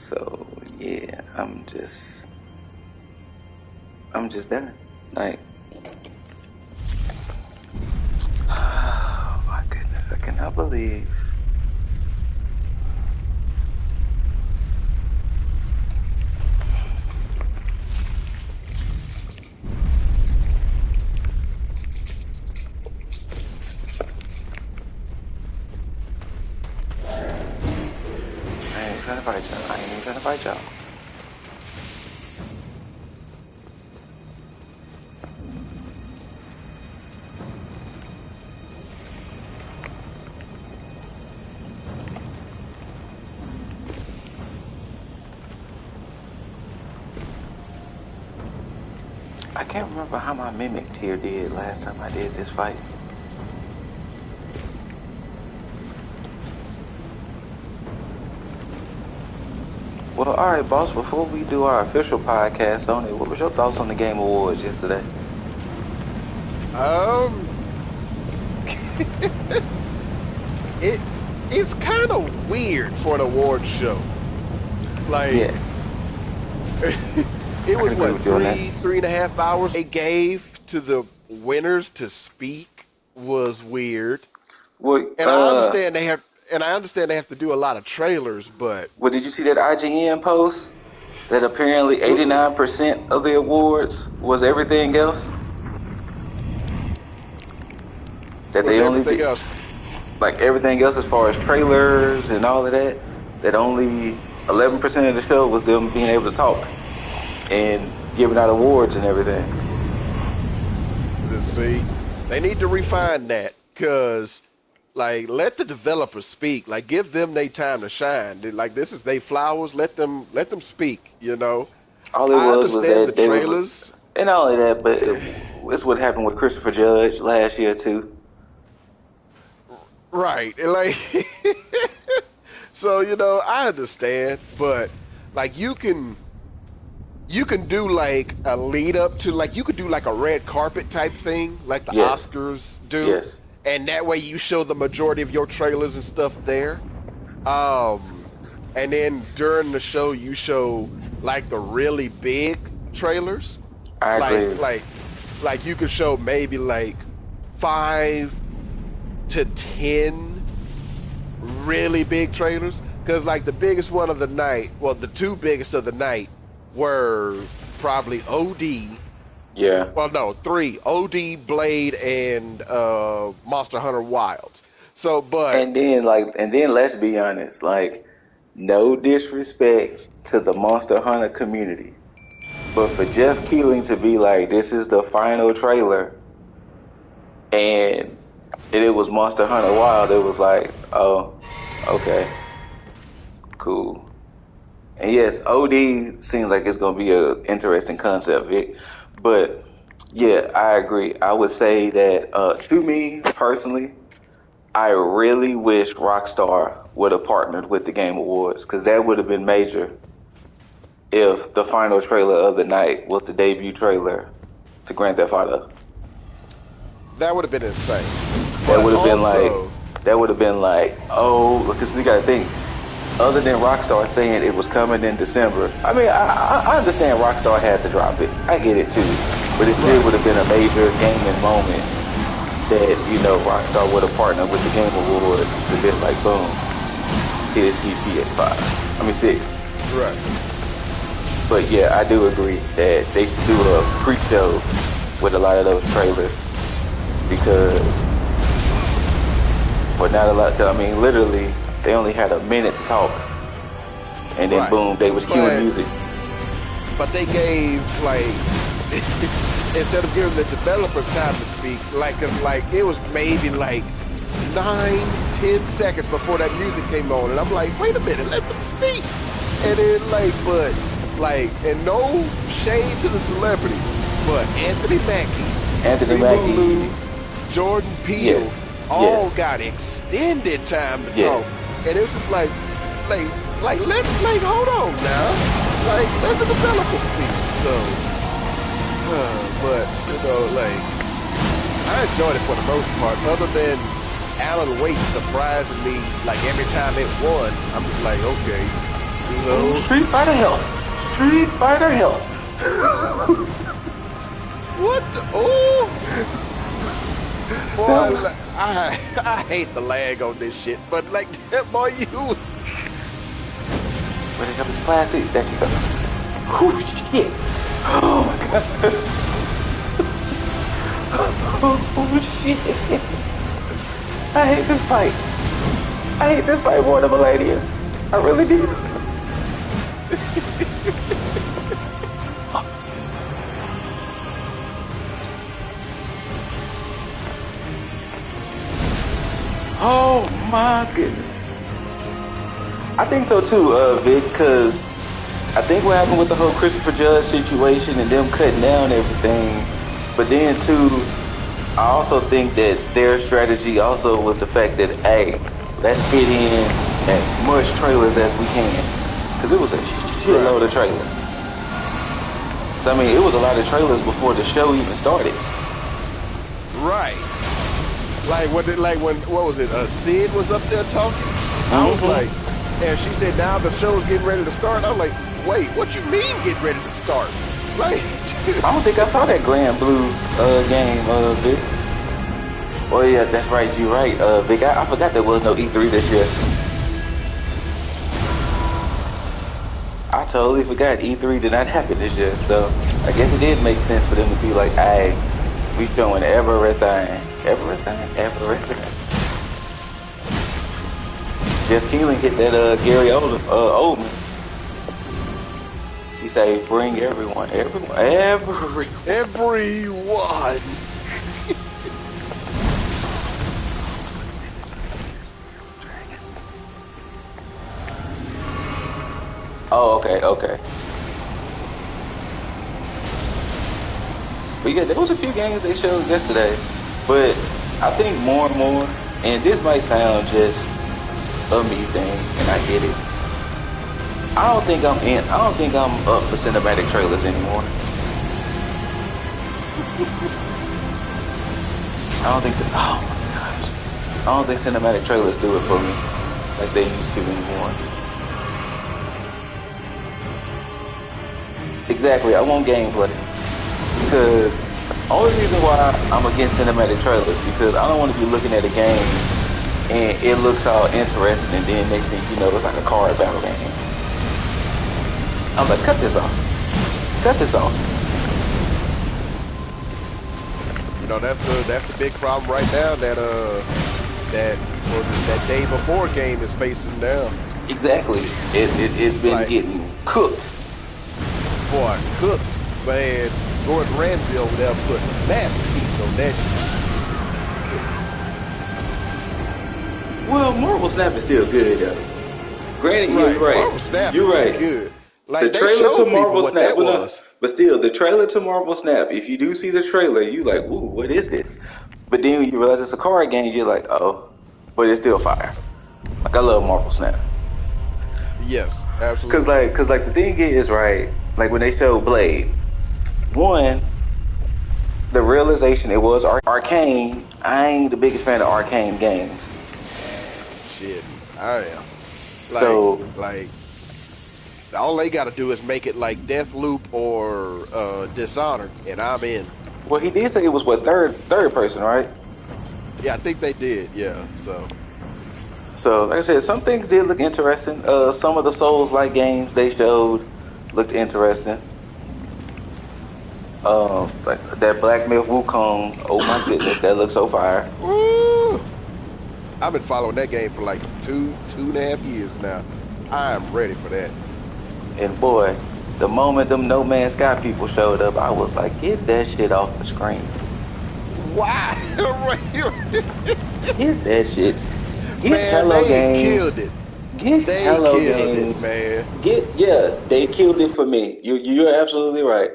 So yeah, I'm just done. Like, oh my goodness, I cannot believe. I ain't trying to fight y'all. I ain't even trying to fight y'all. I can't remember how my mimic tier did last time I did this fight. Well, alright, boss, before we do our official podcast on it, what was your thoughts on the Game Awards yesterday? It's kind of weird for an award show. Like, Yeah. it was what, with you on that. 3.5 hours they gave to the winners to speak was weird. Well, And I understand they have to do a lot of trailers, but well, did you see that IGN post that apparently 89% of the awards was everything else? That was they only everything did, else. like everything else as far as trailers and all of that, that only 11% of the show was them being able to talk and giving out awards and everything. Let's see. They need to refine that, because like, let the developers speak. Like, give them their time to shine. Like, this is their flowers. Let them speak. You know. All it I was understand the that they was, trailers. and not only that, but it's what happened with Christopher Judge last year too. Right. And like, so, I understand, but like, you can do like a lead up to, like, you could do like a red carpet type thing, like the Yes, Oscars do. yes, And that way you show the majority of your trailers and stuff there. And then during the show you show like the really big trailers. I Like agree. like you could show maybe like 5 to 10 really big trailers. Because like the biggest one of the night, well, the two biggest of the night were probably OD. Yeah. Well, no, 3: OD, Blade, and Monster Hunter Wilds. So, but And then let's be honest, like, no disrespect to the Monster Hunter community, but for Jeff Keeling to be like, this is the final trailer, and it was Monster Hunter Wild, it was like, oh, okay, cool. And yes, OD seems like it's gonna be an interesting concept, Vic. But yeah, I agree. I would say that to me personally, I really wish Rockstar would have partnered with the Game Awards, because that would have been major if the final trailer of the night was the debut trailer to Grand Theft Auto. that would have been insane. That But would have been also, like, oh, because we gotta think. Other than Rockstar saying it was coming in December, I mean, I understand Rockstar had to drop it. I get it too, but it still would have been a major gaming moment that, Rockstar would have partnered with the Game Awards to just like, boom, here's GTA 5. I mean 6. right. But yeah, I do agree that they should do a pre-show with a lot of those trailers, because but not a lot. I mean, literally, they only had a minute to talk, and then Right. boom, they was cueing music. But they gave, like, instead of giving the developers time to speak, like it was maybe like 9-10 seconds before that music came on, and I'm like, wait a minute, let them speak. And then and no shade to the celebrities, but Anthony Mackie, Lou, Jordan Peele, all got extended time to talk, and it was just like hold on now, like, let the developers speak. So, but I enjoyed it for the most part, other than Alan Wake surprising me, like, every time it won. I'm just like, okay, No. Street Fighter health. Street Fighter health. What the? Oh! Boy, I hate the lag on this shit, but like that boy, you was. Where the hell is classic? There you go. Oh shit. Oh my god. Oh shit. I hate this fight. I hate this fight more than Melania. I really do. Oh my goodness. I think so too, Vic, because I think what happened with the whole Christopher Judge situation and them cutting down everything, but then too, I also think that their strategy also was the fact that, hey, let's get in as much trailers as we can, because it was a shitload of trailers. So, I mean, it was a lot of trailers before the show even started. Right. Like what was it? Sid was up there talking. I was like, and she said now the show's getting ready to start. I was like, wait, what you mean getting ready to start? Like, I don't think I saw that Grand Blue game, Vic. Oh yeah, that's right. You're right, Vic. I forgot there was no E3 this year. I totally forgot E3 did not happen this year. So I guess it did make sense for them to be like, "Hey, we showing everything." Jeff Keeling hit that Gary Oldman. He said, "Bring everyone." Oh, okay. But yeah, there was a few games they showed yesterday, but I think more and more, and this might sound just a me thing, and I get it. I don't think I'm up for cinematic trailers anymore. I don't think so. Oh my gosh. I don't think cinematic trailers do it for me like they used to anymore. Exactly, I want gameplay. Because the only reason why I'm against cinematic trailers because I don't want to be looking at a game and it looks all interesting and then next thing you know it's like a card battle game. I'm like, cut this off. you know, that's the big problem right now that day before game is facing now. Exactly. It's been like, getting cooked. Boy, cooked. Man, Gordon Ramsay over there put masterpiece on that shit. Well, Marvel Snap is still good though. Granted, right. You're right. Marvel Snap you're right. Good. Like the trailer to Marvel Snap was. But still, the trailer to Marvel Snap, if you do see the trailer, you like, ooh, what is this? But then when you realize it's a card game, you're like, oh, but it's still fire. Like, I love Marvel Snap. Yes, absolutely. Cause like the thing is, right, like when they showed Blade, one, the realization it was Arcane. I ain't the biggest fan of Arcane games. Shit, I am. Like, all they got to do is make it like Deathloop or Dishonored, and I'm in. Well, he did say it was what third person, right? Yeah, I think they did. Yeah, So, like I said, some things did look interesting. Some of the Souls-like games they showed looked interesting. Like that Black Myth Wukong. Oh my goodness, that looks so fire. Ooh. I've been following that game for like 2.5 years now. I'm ready for that. And boy, the moment them No Man's Sky people showed up, I was like, get that shit off the screen. Why? Get that shit. Get man, Hello they Games. Killed it. Get Hello Games. Man. They killed it for me. You're absolutely right.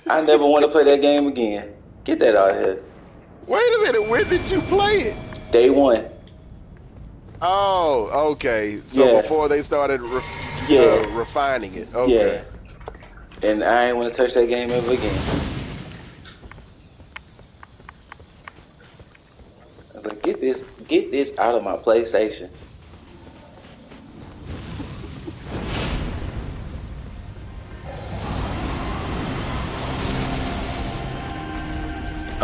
I never want to play that game again. Get that out of here. Wait a minute, when did you play it? Day one. Oh, okay. So before they started refining it. Okay. Yeah. And I ain't want to touch that game ever again. I was like, get this out of my PlayStation.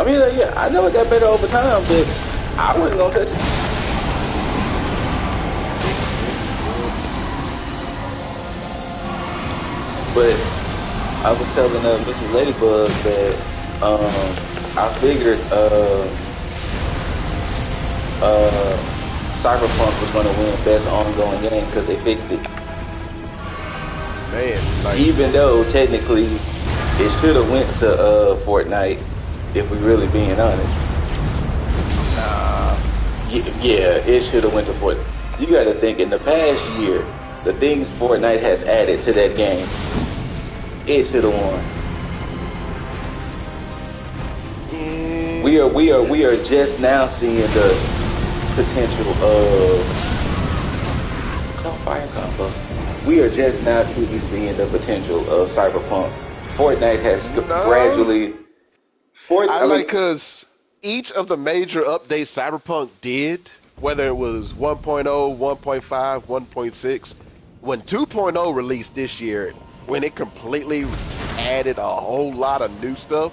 I mean, yeah, I know it got better over time, but I wasn't gonna touch it. But I was telling Mrs. Ladybug that I figured Cyberpunk was going to win Best Ongoing Game because they fixed it. Man, like, even though technically it should have went to Fortnite, if we really being honest. Yeah, it should have went to Fortnite. You got to think in the past year, the things Fortnite has added to that game, it should have won. We are just now seeing the potential of fire combo. We are just now truly seeing the potential of Cyberpunk. Fortnite has gradually. Because each of the major updates Cyberpunk did, whether it was 1.0, 1.5, 1.6, when 2.0 released this year, when it completely added a whole lot of new stuff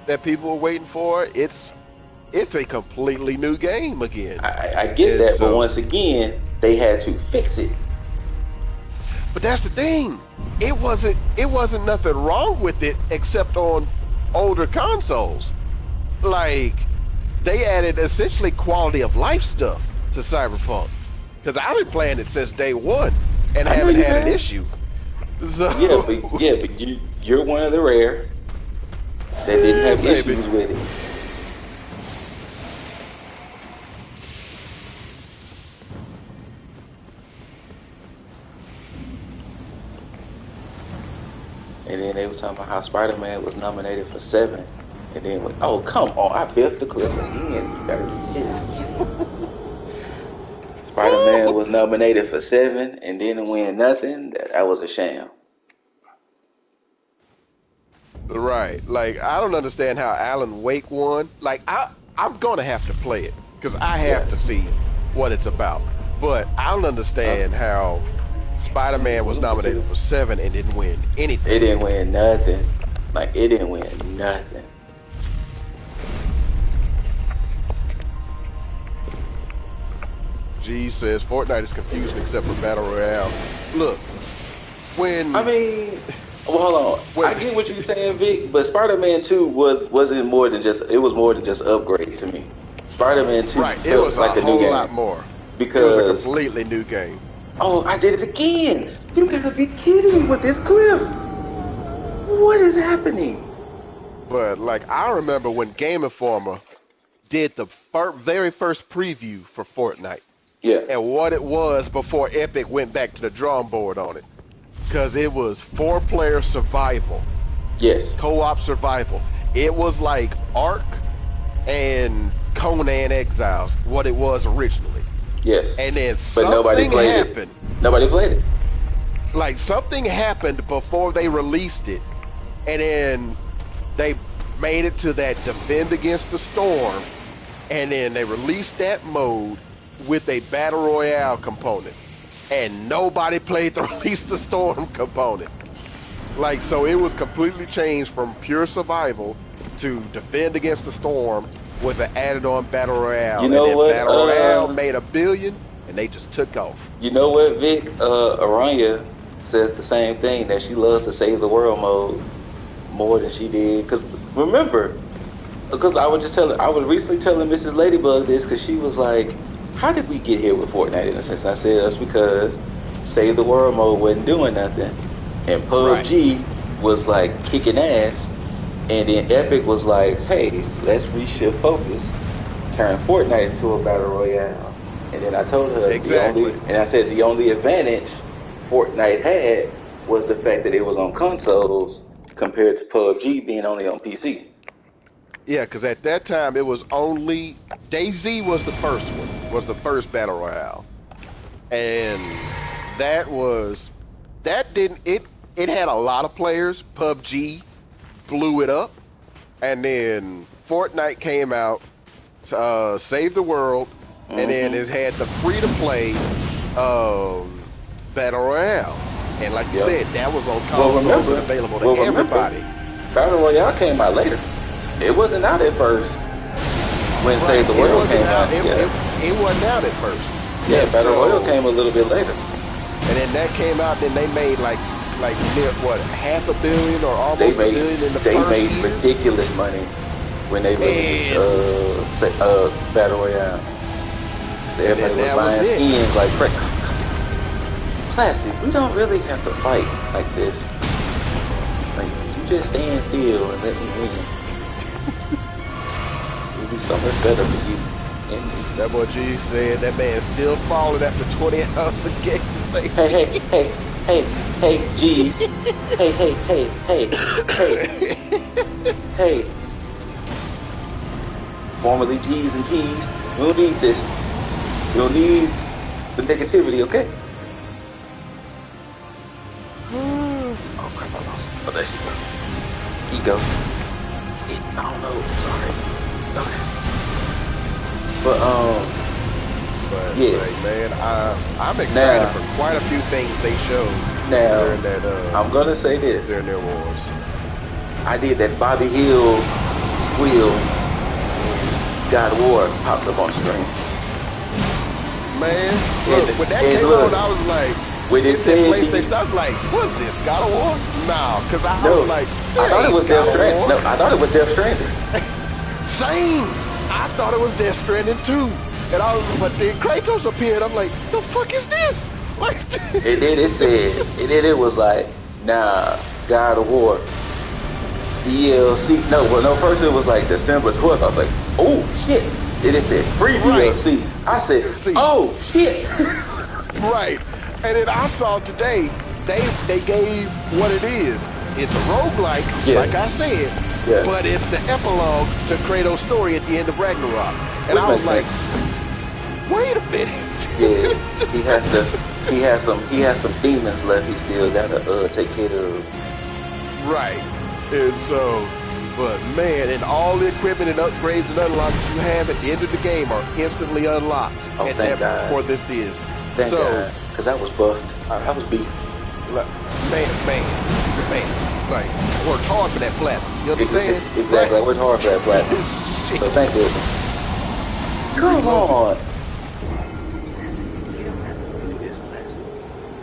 that people were waiting for, it's a completely new game again. I get that, but once again, they had to fix it. But that's the thing. It wasn't nothing wrong with it except on older consoles. Like, they added essentially quality of life stuff to Cyberpunk. Because I've been playing it since day one and haven't had an issue. So yeah, but you're one of the rare that didn't have issues with it. And then they were talking about how Spider-Man was nominated for 7. And then, oh, come on, I built the clip again. You gotta be kidding. Spider-Man was nominated for 7 and didn't win nothing. That was a sham. Right. Like, I don't understand how Alan Wake won. Like, I'm going to have to play it because I have to see what it's about. But I don't understand how Spider-Man was nominated for 7 and didn't win anything. It didn't win nothing. Like, it didn't win nothing. G says Fortnite is confusing except for Battle Royale. Look, when... I mean... Well, hold on. I get what you're saying, Vic, but Spider-Man 2 wasn't more than just... It was more than just upgrade to me. Spider-Man 2 it was like a new game. Lot more. Because it was a completely new game. Oh, I did it again. You gotta be kidding me with this clip. What is happening? But, like, I remember when Game Informer did the very first preview for Fortnite. Yeah. And what it was before Epic went back to the drawing board on it. Because it was 4-player survival. Yes. Co-op survival. It was like Ark and Conan Exiles, what it was originally. Yes. And then nobody played happened. Nobody played it. Like, something happened before they released it. And then they made it to that Defend Against the Storm. And then they released that mode with a Battle Royale component. And nobody played the Release the Storm component. Like, so it was completely changed from pure survival to Defend Against the Storm with an added-on Battle Royale. You know and then what? Battle Royale made $1 billion, and they just took off. You know what, Vic? Aranya says the same thing, that she loves to save the world mode more than she did. Because remember, because I was recently telling Mrs. Ladybug this, because she was like, how did we get here with Fortnite in a sense? I said that's because Save the World mode wasn't doing nothing. And PUBG was like kicking ass. And then Epic was like, hey, let's reshift focus, turn Fortnite into a Battle Royale. And then I told her the only advantage Fortnite had was the fact that it was on consoles compared to PUBG being only on PC. Yeah, because at that time it was only DayZ was the first one, was the first Battle Royale, and it had a lot of players. PUBG blew it up, and then Fortnite came out to save the world, and then it had the free-to-play Battle Royale, and like you said, that was on consoles and available to everybody. Battle Royale came out later. It wasn't out at first when Right. Save the It World wasn't came out. out. Yeah, It wasn't out at first. yeah. And Battle Royale so, came a little bit later. and then that came out. Then they made like what, $500 million or They almost $1 made billion in the first year. ridiculous money when they released And Battle Royale. Everybody then was that was buying it. skins like Plastic. We don't really have to fight like this. Like you just stand still and let me win. It'll be so much better for you. And That boy G said that man still falling after 20 hours of gameplay. hey, G's. Hey. Formerly G's and P's. We don't need this. We don't need the negativity, okay? Oh crap, I lost. Oh, there she goes. Ego. I don't know. Sorry. Okay. But yeah, like, man, I'm excited for quite a few things they showed during that. I'm gonna say this during their wars. I did that Bobby Hill squeal. God of War popped up on screen. Man, look, when that came on, I was like, when it said PlayStation, I was like, what's this, God of War? No, because I was like, I thought it was Death Stranding. No, I thought it was Death Stranding. Same. I thought it was Death Stranding too. And I was, but then Kratos appeared. I'm like, the fuck is this? Like, and then it said, and then it was like, nah, God of War DLC. No, first it was like December 12th. I was like, oh shit. Then it said free DLC. I said, oh shit. Right. And then I saw today, they gave what it is. It's a roguelike, like I said, but it's the epilogue to Kratos' story at the end of Ragnarok. And I was like, wait a minute. Yeah, he has some demons left he still gotta take care of. Right. And so, but man, and all the equipment and upgrades and unlocks you have at the end of the game are instantly unlocked. Oh, thank God. For this is. Thank God. Because I was buffed. I was beat. Man. Like, I worked hard for that platinum. You understand? Exactly. Right? I worked hard for that platinum. So thank you. Come on.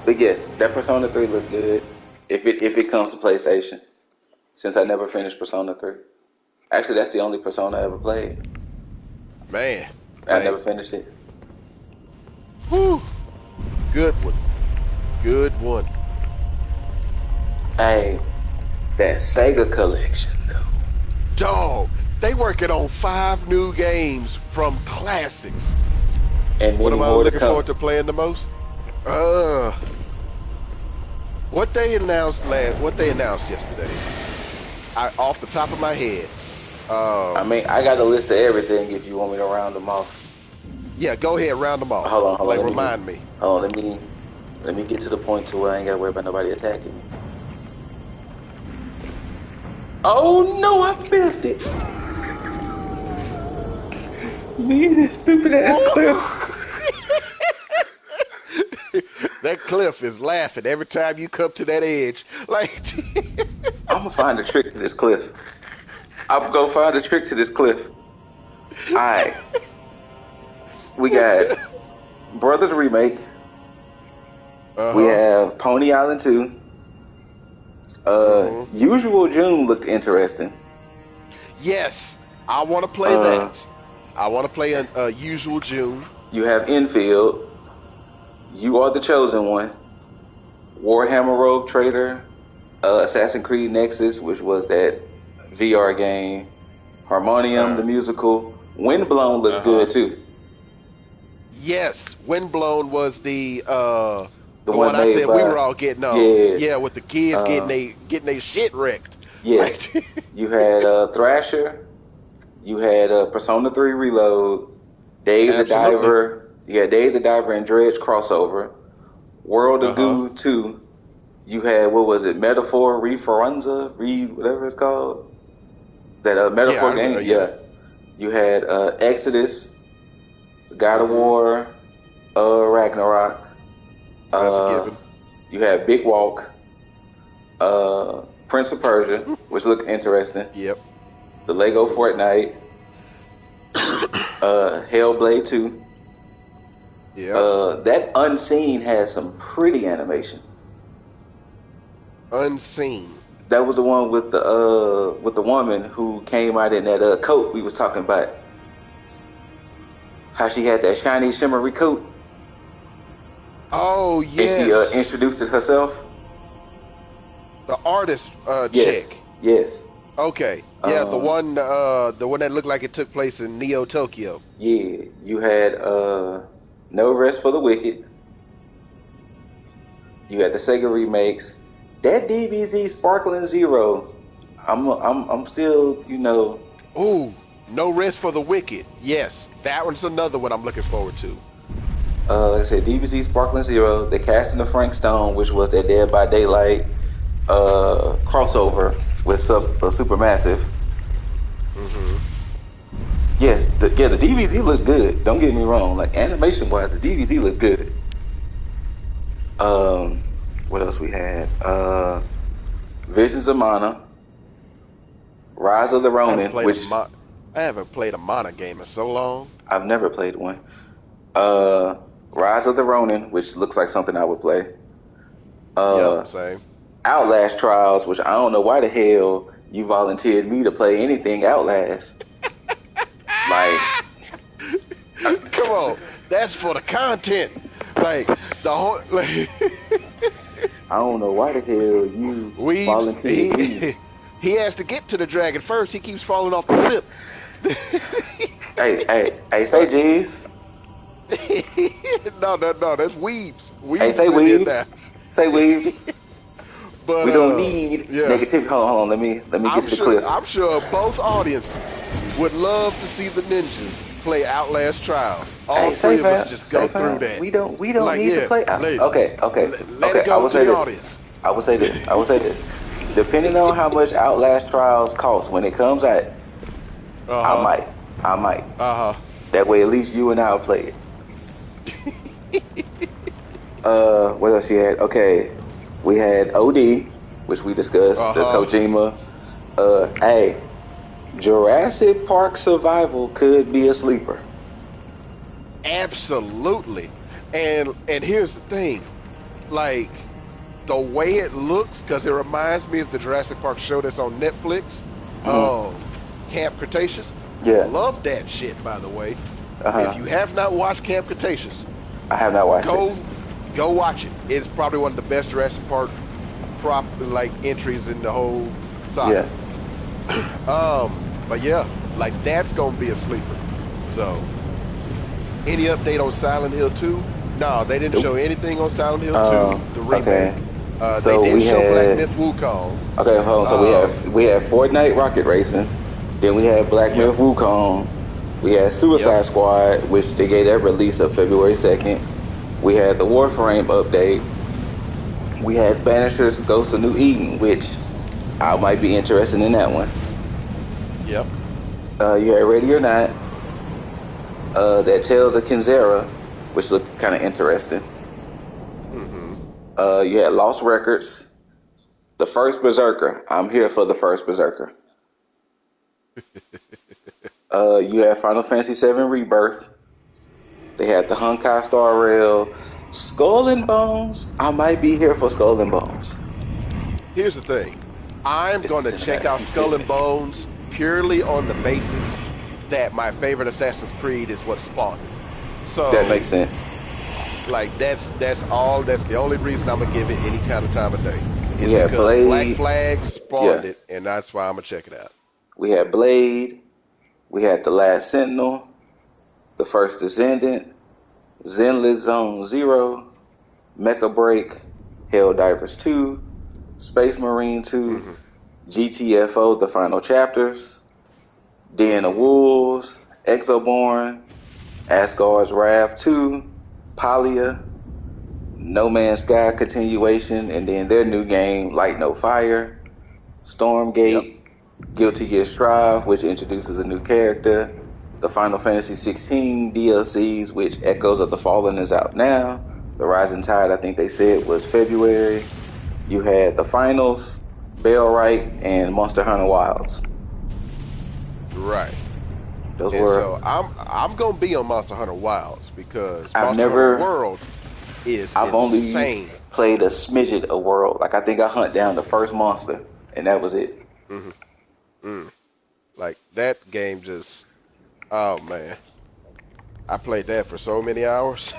But yes, that Persona 3 looked good. If it comes to PlayStation. Since I never finished Persona 3. Actually, that's the only Persona I ever played. Man. I never finished it. Whew. Good one. Hey, that Sega collection, though. Dog, they working on 5 new games from classics. And what am I looking forward to playing the most? What they announced yesterday. Off the top of my head. I mean, I got a list of everything if you want me to round them off. Yeah, go ahead, round them off. Hold on. Remind me. Hold on, let me get to the point to where I ain't gotta worry about nobody attacking me. Oh no, I flipped it. Me and this stupid ass Cliff. That Cliff is laughing every time you come to that edge. Like, I'm gonna find a trick to this cliff. I'm gonna find a trick to this cliff. Alright. We got Brothers Remake. We have Pony Island 2. Usual June looked interesting. Yes, I want to play that. I want to play a Usual June. You have Enfield. You Are the Chosen One. Warhammer Rogue Trader. Assassin's Creed Nexus, which was that VR game. Harmonium, the musical. Windblown looked good too. Yes, Windblown was the one I said we were all getting on. Yeah, with the kids getting they shit wrecked. Yes. You had Thrasher. You had Persona 3 Reload. Dave the Diver. You had Dave the Diver and Dredge crossover. World of Goo 2. You had, what was it, Metaphor, whatever it's called. That Metaphor game, You had Exodus, God of War, Ragnarok. You had Big Walk, Prince of Persia, which looked interesting. Yep. the Lego Fortnite, Hellblade 2. Yeah. That Unseen has some pretty animation. Unseen. That was the one with the woman who came out in that coat we was talking about. How she had that shiny, shimmery coat. Oh, And yes. she introduced it herself. The artist Yes. chick. Yes. Okay. Yeah, the one that looked like it took place in Neo Tokyo. Yeah. You had No Rest for the Wicked. You had the Sega remakes. That DBZ Sparkling Zero. I'm still, Ooh, No Rest for the Wicked. Yes, that one's another one I'm looking forward to. Like I said, DBZ Sparkling Zero, the Casting of Frank Stone, which was that Dead by Daylight crossover with Supermassive. Mm-hmm. Yes, the DBZ looked good. Don't get me wrong. Like animation wise, the DBZ looked good. What else we had? Visions of Mana, Rise of the Ronin, I haven't played a Mana game in so long. I've never played one. Rise of the Ronin, which looks like something I would play. Yep, same. Outlast Trials, which I don't know why the hell you volunteered me to play anything Outlast. Like, come on, that's for the content. Like the whole. Like, I don't know why the hell you volunteered me. He has to get to the dragon first. He keeps falling off the cliff. hey, say G's. No, that's Weebs. Hey, say Weebs. Say Weebs. But we don't need negativity. Hold on. Let me get to the cliff. I'm sure both audiences would love to see the ninjas play Outlast Trials. All three of us just go through that. We don't need to play. Okay. Let it go to the audience. I will say this. Depending on how much Outlast Trials cost when it comes out, I might. That way, at least you and I'll play it. What else you had? Okay, we had OD, which we discussed. The Kojima. Hey, Jurassic Park Survival could be a sleeper. Absolutely. And here's the thing, like the way it looks, because it reminds me of the Jurassic Park show that's on Netflix. Camp Cretaceous. Yeah. Love that shit, by the way. If you have not watched Camp Cretaceous, I have not watched it. Go watch it. It's probably one of the best Jurassic Park entries in the whole saga. Yeah. But yeah, like that's gonna be a sleeper. So, any update on Silent Hill 2? No, they didn't show anything on Silent Hill 2, the remake. Okay. They did show Black Myth Wukong. Okay, hold on. So we have Fortnite Rocket Racing. Then we had Black Myth Wukong. We had Suicide Squad, which they gave that release of February 2nd. We had the Warframe update. We had Banisher's Ghost of New Eden, which I might be interested in that one. Yep. You had Ready or Not. That Tales of Kinzera, which looked kind of interesting. You had Lost Records. The First Berserker. I'm here for the First Berserker. You had Final Fantasy VII Rebirth. They had the Honkai Star Rail. Skull and Bones. I might be here for Skull and Bones. Here's the thing. I'm going to check out Skull and Bones purely on the basis that my favorite Assassin's Creed is what spawned it. So that makes sense. Like that's all. That's the only reason I'm gonna give it any kind of time of day. Is because Blade, Black Flag spawned it, and that's why I'm gonna check it out. We had Blade. We had The Last Sentinel, The First Descendant, Zenless Zone Zero, Mecha Break, Helldivers 2, Space Marine 2, GTFO The Final Chapters, Den of Wolves, Exoborn, Asgard's Wrath 2, Palia, No Man's Sky continuation, and then their new game, Light No Fire, Stormgate, Guilty Gear Strive, which introduces a new character, the Final Fantasy 16 DLCs, which Echoes of the Fallen is out now, the Rising Tide, I think they said, was February. You had the Finals, Bellwright, and Monster Hunter Wilds. Right. Those And were. so I'm gonna be on Monster Hunter Wilds because I've Monster Hunter never. World is I've only insane. played a smidget of World. Like I think I hunt down the first monster, and that was it. hmm Mm. Like that game just, oh man, I played that for so many hours.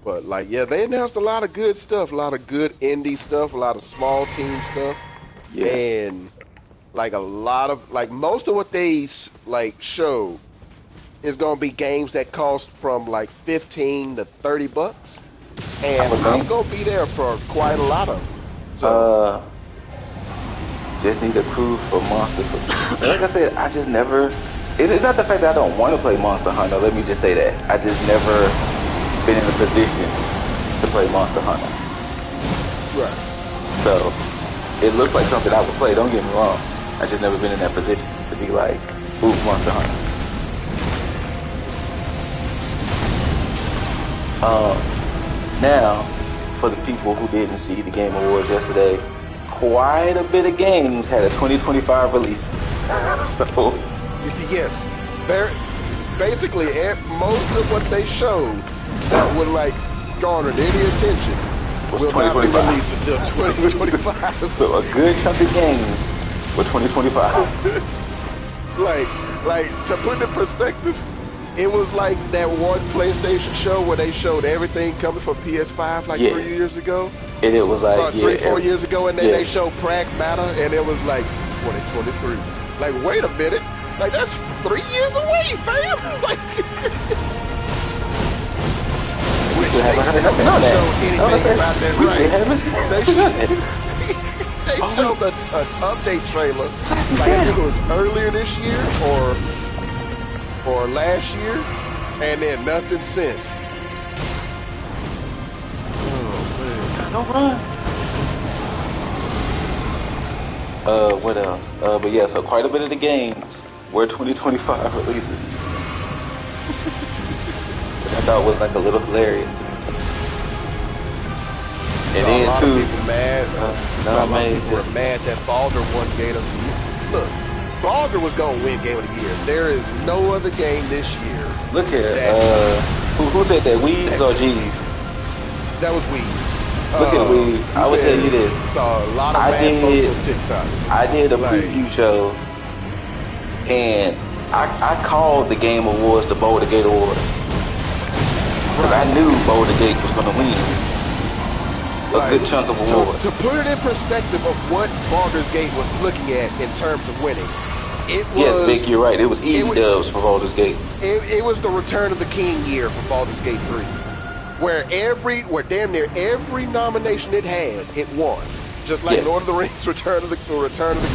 But like, yeah, they announced a lot of good stuff, a lot of good indie stuff, a lot of small team stuff, Yeah. and like a lot of like most of what they like showed is gonna be games that cost from like 15 to $30, I and would I'm think. gonna be there for quite a lot of them. So, Uh, just need approved for Monster. Like I said, I just never. It's not the fact that I don't want to play Monster Hunter. Let me just say that I just never been in a position to play Monster Hunter. right. So it looks like something I would play. Don't get me wrong. I just never been in that position to be like, ooh, Monster Hunter. Now, for the people who didn't see the Game Awards yesterday, quite a bit of games had a 2025 release. So, Yes, basically most of what they showed that would like garnered any attention was will not be 2025. released until 2025. So a good chunk of games for 2025. like to put in perspective, it was like that one PlayStation show where they showed everything coming from PS5 like Yes. 3 years ago, And it was like, or yeah, 4 years ago, and then yeah. they showed Pragmata, and it was like 2023. Like, wait a minute, like that's 3 years away, fam. Like, We still they haven't heard still nothing on haven't that. showed anything about that, We right? still haven't They seen nothing. they showed an update trailer, like I think it was earlier this year or last year, and then nothing since. No run. What else? But yeah, so quite a bit of the games were 2025 releases. Which I thought was like a little hilarious. And So a then lot too, of people mad. no, A lot of man, people were mad that Baldur won Game of the Year. Look, Baldur was gonna win Game of the Year. There is no other game this year. look here. Who said that? Weeds or G's? That was Weed. Look at Weeds. I would tell you this. Saw a lot of I mad folks did- on TikTok. I did a Like- preview show, and I called the Game Awards the Boulder Gate Awards. Because I knew Boulder Gate was going to win a Like, good chunk of awards. To put it in perspective of what Baldur's Gate was looking at in terms of winning, it was Yes, Vic, you're right. It was easy was- dubs for Baldur's Gate. it was the Return of the King year for Baldur's Gate 3. Where damn near every nomination it had, it won. Just like Yes. Lord of the Rings Return of the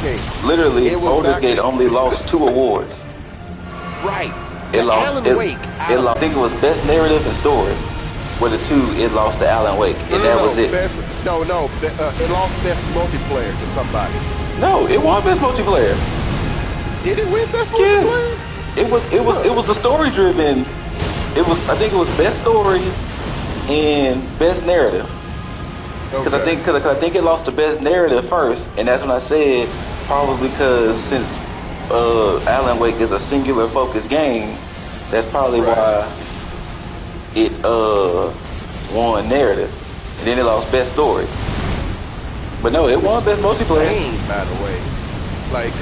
King. Literally, It was Baldur's back Gate then. only lost 2 awards. Right. It To lost. Alan Wake. I think it was Best Narrative and Story. Were the 2 it lost to Alan Wake, and that was it. It lost Best Multiplayer to somebody. No, it won Best Multiplayer. Did it win Best Yes. Multiplayer? It was a story driven. I think it was Best Story and Best Narrative. Because I think it lost the Best Narrative first, and that's when I said probably because since Alan Wake is a singular focused game, that's probably why it won Narrative, and then it lost Best Story. But no, it won Best Multiplayer. Insane, by the way. Like,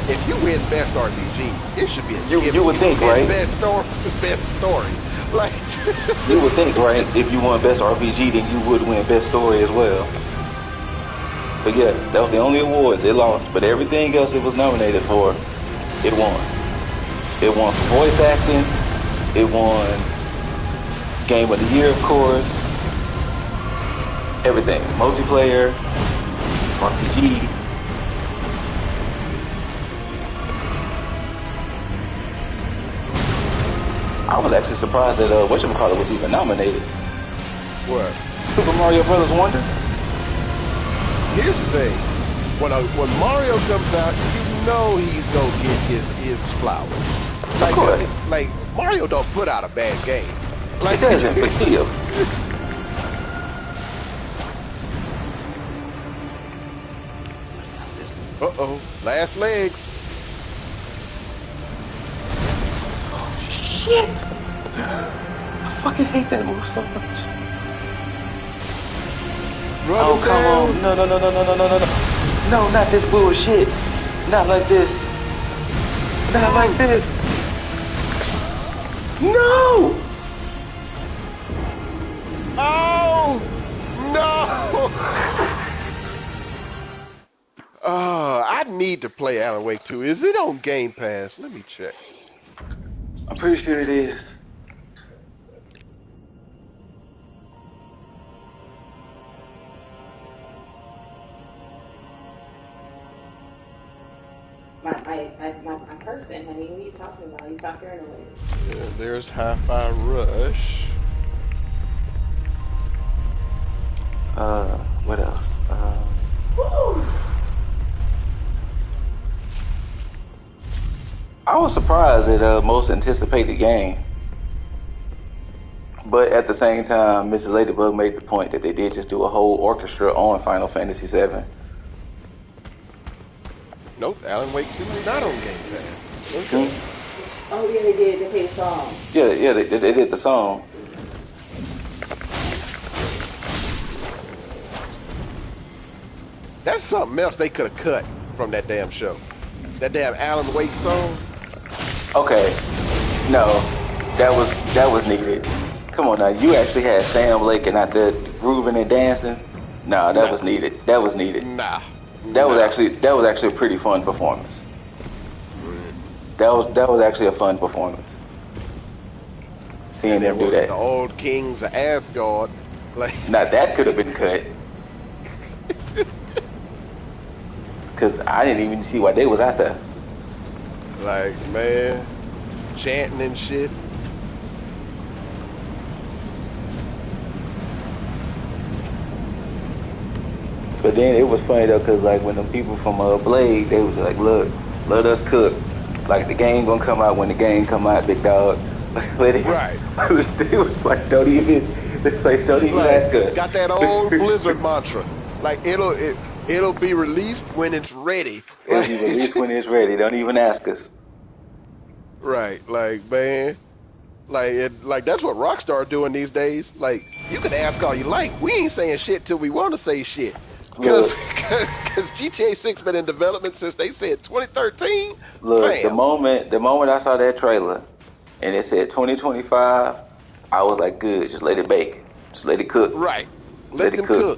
if you win Best RPG, it should be a You given. would think, right? Best story. Like, You would think, right? If you won Best RPG, then you would win Best Story as well. But yeah, that was the only awards it lost. But everything else it was nominated for, it won. It won for voice acting. It won Game of the Year, of course. Everything. Multiplayer, RPG. I was actually surprised that whatchamacallit was even nominated. what? Super Mario Brothers Wonder. Here's the thing. When Mario comes out, you know he's gonna get his flowers. Like, Of course. like Mario don't put out a bad game. Like, It doesn't, but still. Uh-oh. Last legs. Shit! I fucking hate that move so much. Run Oh, him come down. on. No, no, no, no, no, no, no, no, no. No, not this bullshit. Not like this. Not like this. No! Oh! No! I need to play Alan Wake 2. Is it on Game Pass? Let me check. I'm pretty sure it is. My person, honey. What are you talking about? You stop hearing away. Yeah, there's Hi-Fi Rush. What else? I was surprised at most anticipated game. But at the same time, Mrs. Ladybug made the point that they did just do a whole orchestra on Final Fantasy VII. Nope, Alan Wake 2 is not on Game Pass. Okay. Oh yeah, they did. They played songs. Yeah, they did the song. That's something else they could have cut from that damn show. That damn Alan Wake song. Okay, no, that was needed. Come on now, you actually had Sam Lake and not the grooving and dancing. Nah, that was needed. That was needed. Nah. That was actually a pretty fun performance. That was actually a fun performance. Seeing them do that. The old kings of Asgard. Like now that could have been cut. Cause I didn't even see why they was out there. Like, man, chanting and shit. But then it was funny though, cause like when the people from Blade, they was like, look, let us cook. Like the game gonna come out when the game come out, big dog. Let it. Right. They was like, don't even ask us. Got that old Blizzard mantra. Like it'll be released when it's ready. It'll be released when it's ready. Don't even ask us. Right. Like, man. Like that's what Rockstar doing these days. Like, you can ask all you like. We ain't saying shit till we want to say shit. Because GTA 6 been in development since they said 2013. Look, Fam. the moment I saw that trailer and it said 2025, I was like, good, just let it bake. Just let it cook. Right. Let them cook.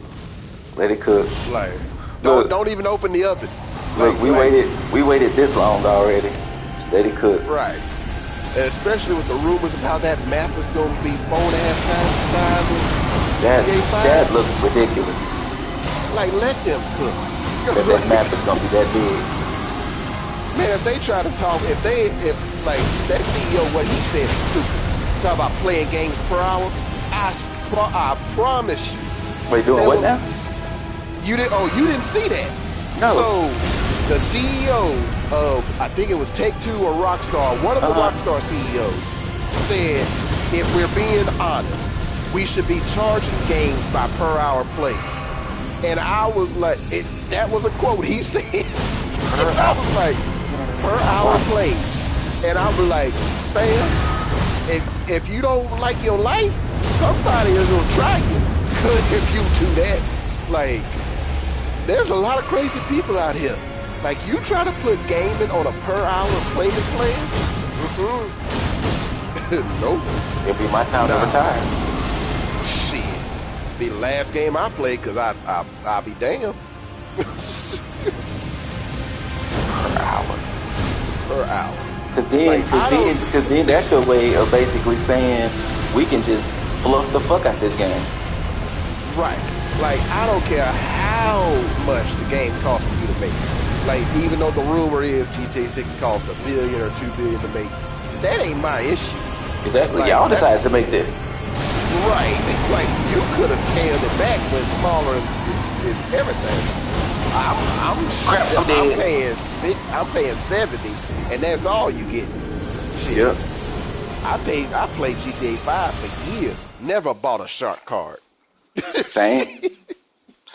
Let it cook. Like, don't even open the oven. Look, we waited this long already. Just let it cook. Right. And especially with the rumors of how that map is going to be 4.5 times the size of that looks ridiculous. Like, let them cook. That map is gonna be that big. Man, if they try to talk, if like that CEO, what he said is stupid. Talk about playing games per hour. I promise you. Wait, doing what now? You didn't see that. No. So the CEO of, I think it was Take-Two or Rockstar, one of the Rockstar CEOs said, if we're being honest, we should be charging games by per hour play. And I was like, that was a quote he said. And I was like, per hour play. And I was like, fam, if you don't like your life, somebody is gonna try you. Cause if you do that, like, there's a lot of crazy people out here. Like, you try to put gaming on a per hour playing plan? Nope. It'll be my time to retire. Shit. Be the last game I play, cause I'll be damned. Per hour. Cause then that's your way of basically saying we can just fluff the fuck out this game. Right. Like, I don't care how much the game costs for you to make. Like, even though the rumor is GTA 6 costs $1 billion or $2 billion to make, that ain't my issue. Exactly. Like, y'all decided to make this. Right. Like, you could have scaled it back when smaller is everything. I'm paying 70, and that's all you get. Shit. Yep. I played GTA 5 for years. Never bought a shark card. Same.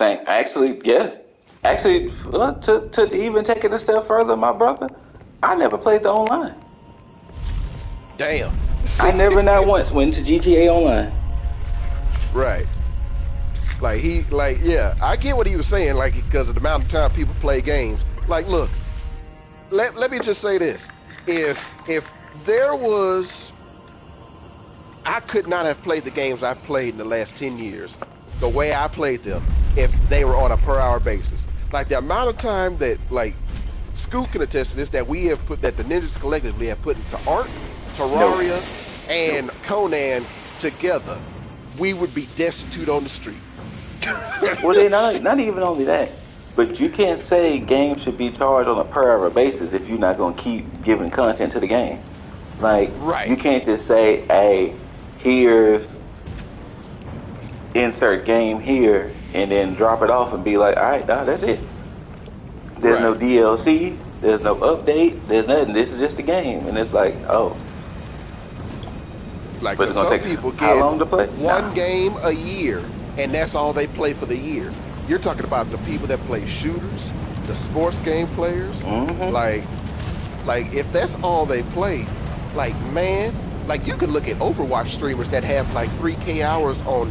Actually, yeah. Actually, to even take it a step further, my brother, I never played the online. Damn. I never not once went to GTA Online. Right. Yeah, I get what he was saying, like, because of the amount of time people play games. Like, look, let me just say this. If there was, I could not have played the games I've played in the last 10 years the way I played them if they were on a per hour basis. Like, the amount of time that, like, Scoot can attest to this, that we have put, that the ninjas collectively have put into Ark, Terraria, and Conan together, we would be destitute on the street. Well, they not even only that, but you can't say games should be charged on a per hour basis if you're not gonna keep giving content to the game. Like, Right. you can't just say, "Hey, here's insert game here," and then drop it off and be like, "All right, nah, that's it." There's no Right. DLC, there's no update, there's nothing. This is just a game, and it's like, oh, Like, but it's gonna some take people how get long to play? one Nah. game a year, and that's all they play for the year. You're talking about the people that play shooters, the sports game players. Mm-hmm. Like if that's all they play, like, man, like, you could look at Overwatch streamers that have like 3K hours on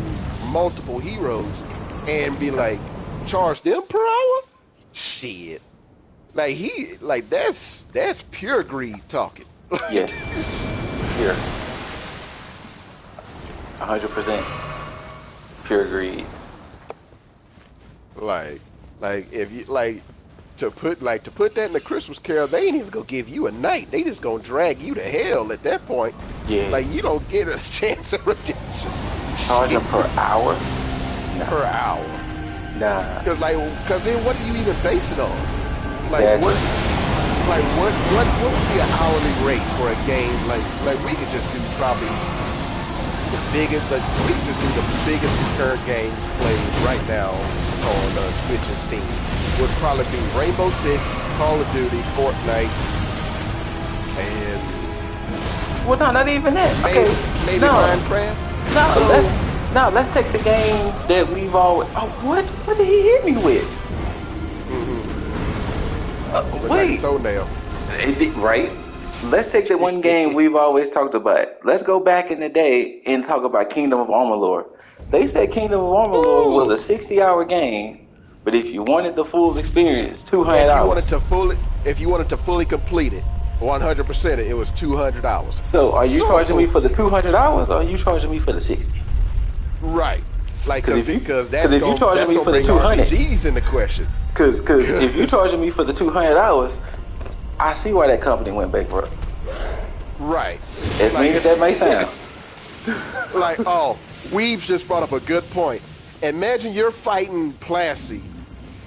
multiple heroes and be like, charge them per hour? Shit. Like that's pure greed talking. Yes. Here. 100% pure greed. Like if you to put that in the Christmas Carol, they ain't even gonna give you a night. They just gonna drag you to hell at that point. Yeah. Like, you don't get a chance of redemption. Charge them per hour? Nah. Per hour. Nah. Cause then what do you even base it on? Like, Exactly. what would be an hourly rate for a game? Like we could just do probably the biggest. Like, we could just do the biggest concurrent games played right now on Twitch and Steam. Would probably be Rainbow Six, Call of Duty, Fortnite, and Well, no, not even that. maybe no. Minecraft. Let's take the game that we've always. Oh, what did he hit me with? Look like a Wait, toenail. right? Let's take the one game we've always talked about. Let's go back in the day and talk about Kingdom of Amalur. They said Kingdom of Amalur was a 60-hour game, but if you wanted the full experience, 200 If you hours. wanted to fully complete it, 100%, it was 200 hours. So, are you charging me for the 200 hours, or are you charging me for the 60? Right. Like, because that's if you going charging me to for the bring 200, RPGs into question. Because if you're charging me for the 200 hours, I see why that company went bankrupt. Right. As mean as that may sound. Like, oh, Weaves just brought up a good point. Imagine you're fighting Plassey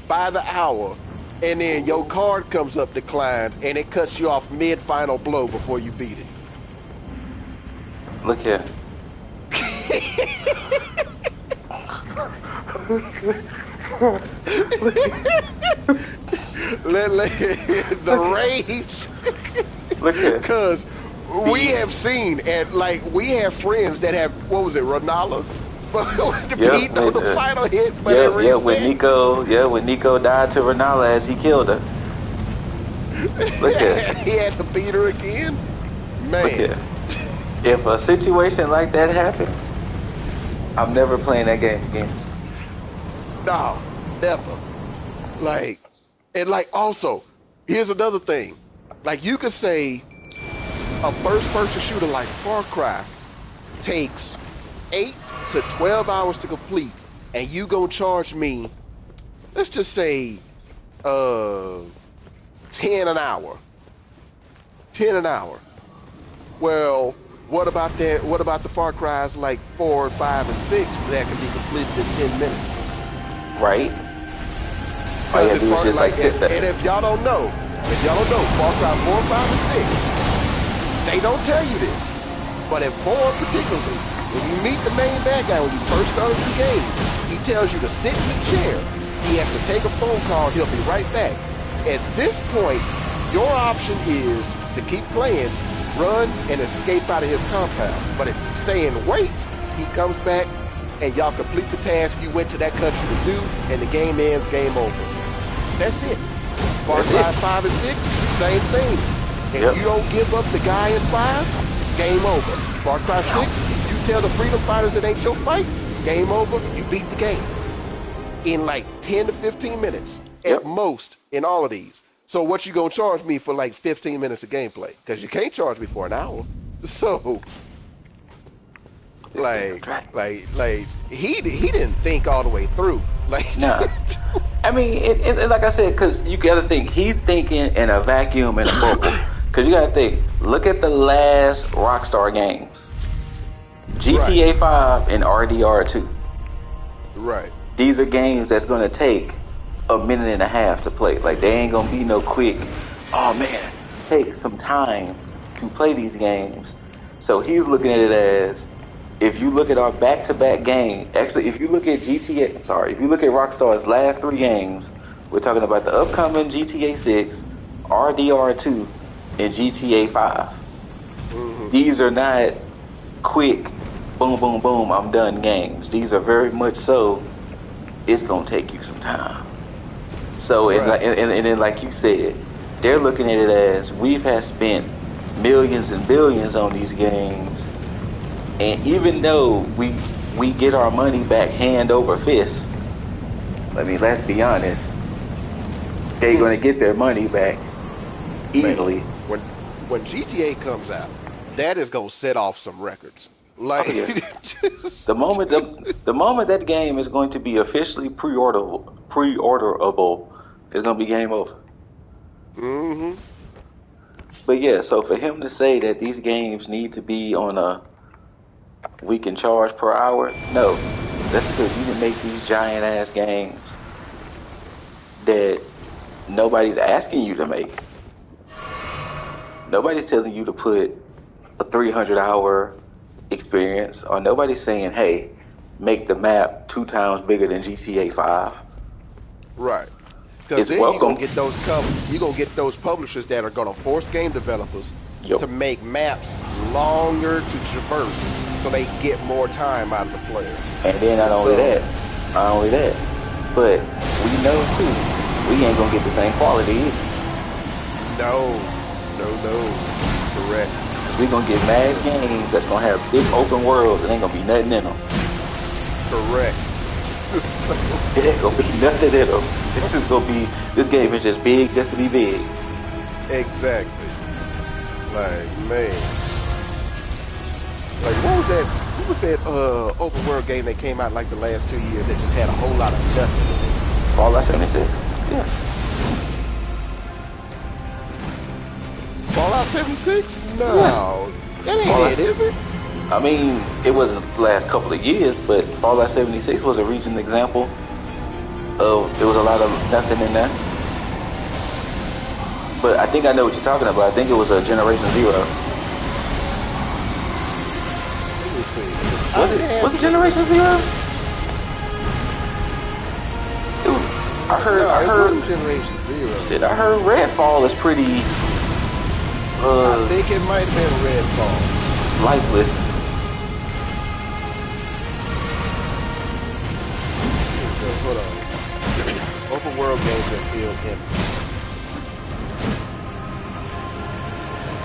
by the hour, and then your card comes up declined, and it cuts you off mid-final blow before you beat it. Look here. The rage. Look here. Because we have seen, and like, we have friends that have, what was it, Ronaldo? Beat on the final hit. When Nico died to Renala as he killed her. Look here. He had to beat her again. Man. Look here. If a situation like that happens, I'm never playing that game again. No, never. Like, and like, also, here's another thing. Like, you could say a first-person shooter like Far Cry takes 8 to 12 hours to complete, and you gonna charge me, let's just say, 10 an hour. 10 an hour. Well, what about that? What about the Far Cries like 4, 5, and 6 that can be completed in 10 minutes? Right? All you have to do is just like sit there. And if y'all don't know, Far Cry 4, 5, and 6, they don't tell you this, but in 4 particularly, when you meet the main bad guy, when you first start the game, he tells you to sit in the chair. He has to take a phone call. He'll be right back. At this point, your option is to keep playing, run, and escape out of his compound. But if you stay and wait, he comes back, and y'all complete the task you went to that country to do, and the game ends, game over. That's it. Far Cry 5 and 6, same thing. If you don't give up the guy in 5, game over. Far Cry 6, if you tell the freedom fighters it ain't your fight, game over, you beat the game. In like 10 to 15 minutes at most in all of these. So what you gonna charge me for like 15 minutes of gameplay? Because you can't charge me for an hour. So like he didn't think all the way through. Like No. I mean, it, like I said, because you got to think, he's thinking in a vacuum, in a bubble. Because you got to think, look at the last Rockstar games. GTA 5 and RDR 2. Right. These are games that's going to take a minute and a half to play. Like, they ain't going to be no quick, oh man, take some time to play these games. So he's looking at it as, if you look at our back-to-back game, actually, if you look at if you look at Rockstar's last 3 games, we're talking about the upcoming GTA 6, RDR 2, and GTA 5. Mm-hmm. These are not quick, boom, boom, boom, I'm done games. These are very much so, it's going to take you some time. So, and then like you said, they're looking at it as, we've spent millions and billions on these games, and even though we get our money back hand over fist, I mean, let's be honest, they're going to get their money back easily. Man, when GTA comes out, that is going to set off some records. Like the moment that game is going to be officially pre-orderable, it's going to be game over. Mm-hmm. But yeah, so for him to say that these games need to be on a we can charge per hour, no, that's because you can make these giant ass games that nobody's asking you to make. Nobody's telling you to put a 300-hour experience, or nobody's saying, hey, make the map 2 times bigger than GTA 5. Right. Because then you're going to get those publishers that are going to force game developers to make maps longer to traverse so they get more time out of the player. And then not only that, but we know too, we ain't going to get the same quality either. No. Correct. We're going to get mad games that's going to have big open worlds and ain't going to be nothing in them. Correct. It ain't going to be nothing in them. This game is just big just to be big. Exactly. Like, man. Like, what was that open world game that came out like the last 2 years that just had a whole lot of nothing in it? Fallout 76. Yeah. Fallout 76? No. That ain't it, is it? I mean, it wasn't the last couple of years, but Fallout 76 was a recent example of, there was a lot of nothing in there. But I think I know what you're talking about. I think it was a Generation Zero. Let me see. Was it Generation Zero? I heard Generation Zero. Shit, I heard Redfall is pretty I think it might have been Redfall. lifeless. Hold on. Open world games that feel empty.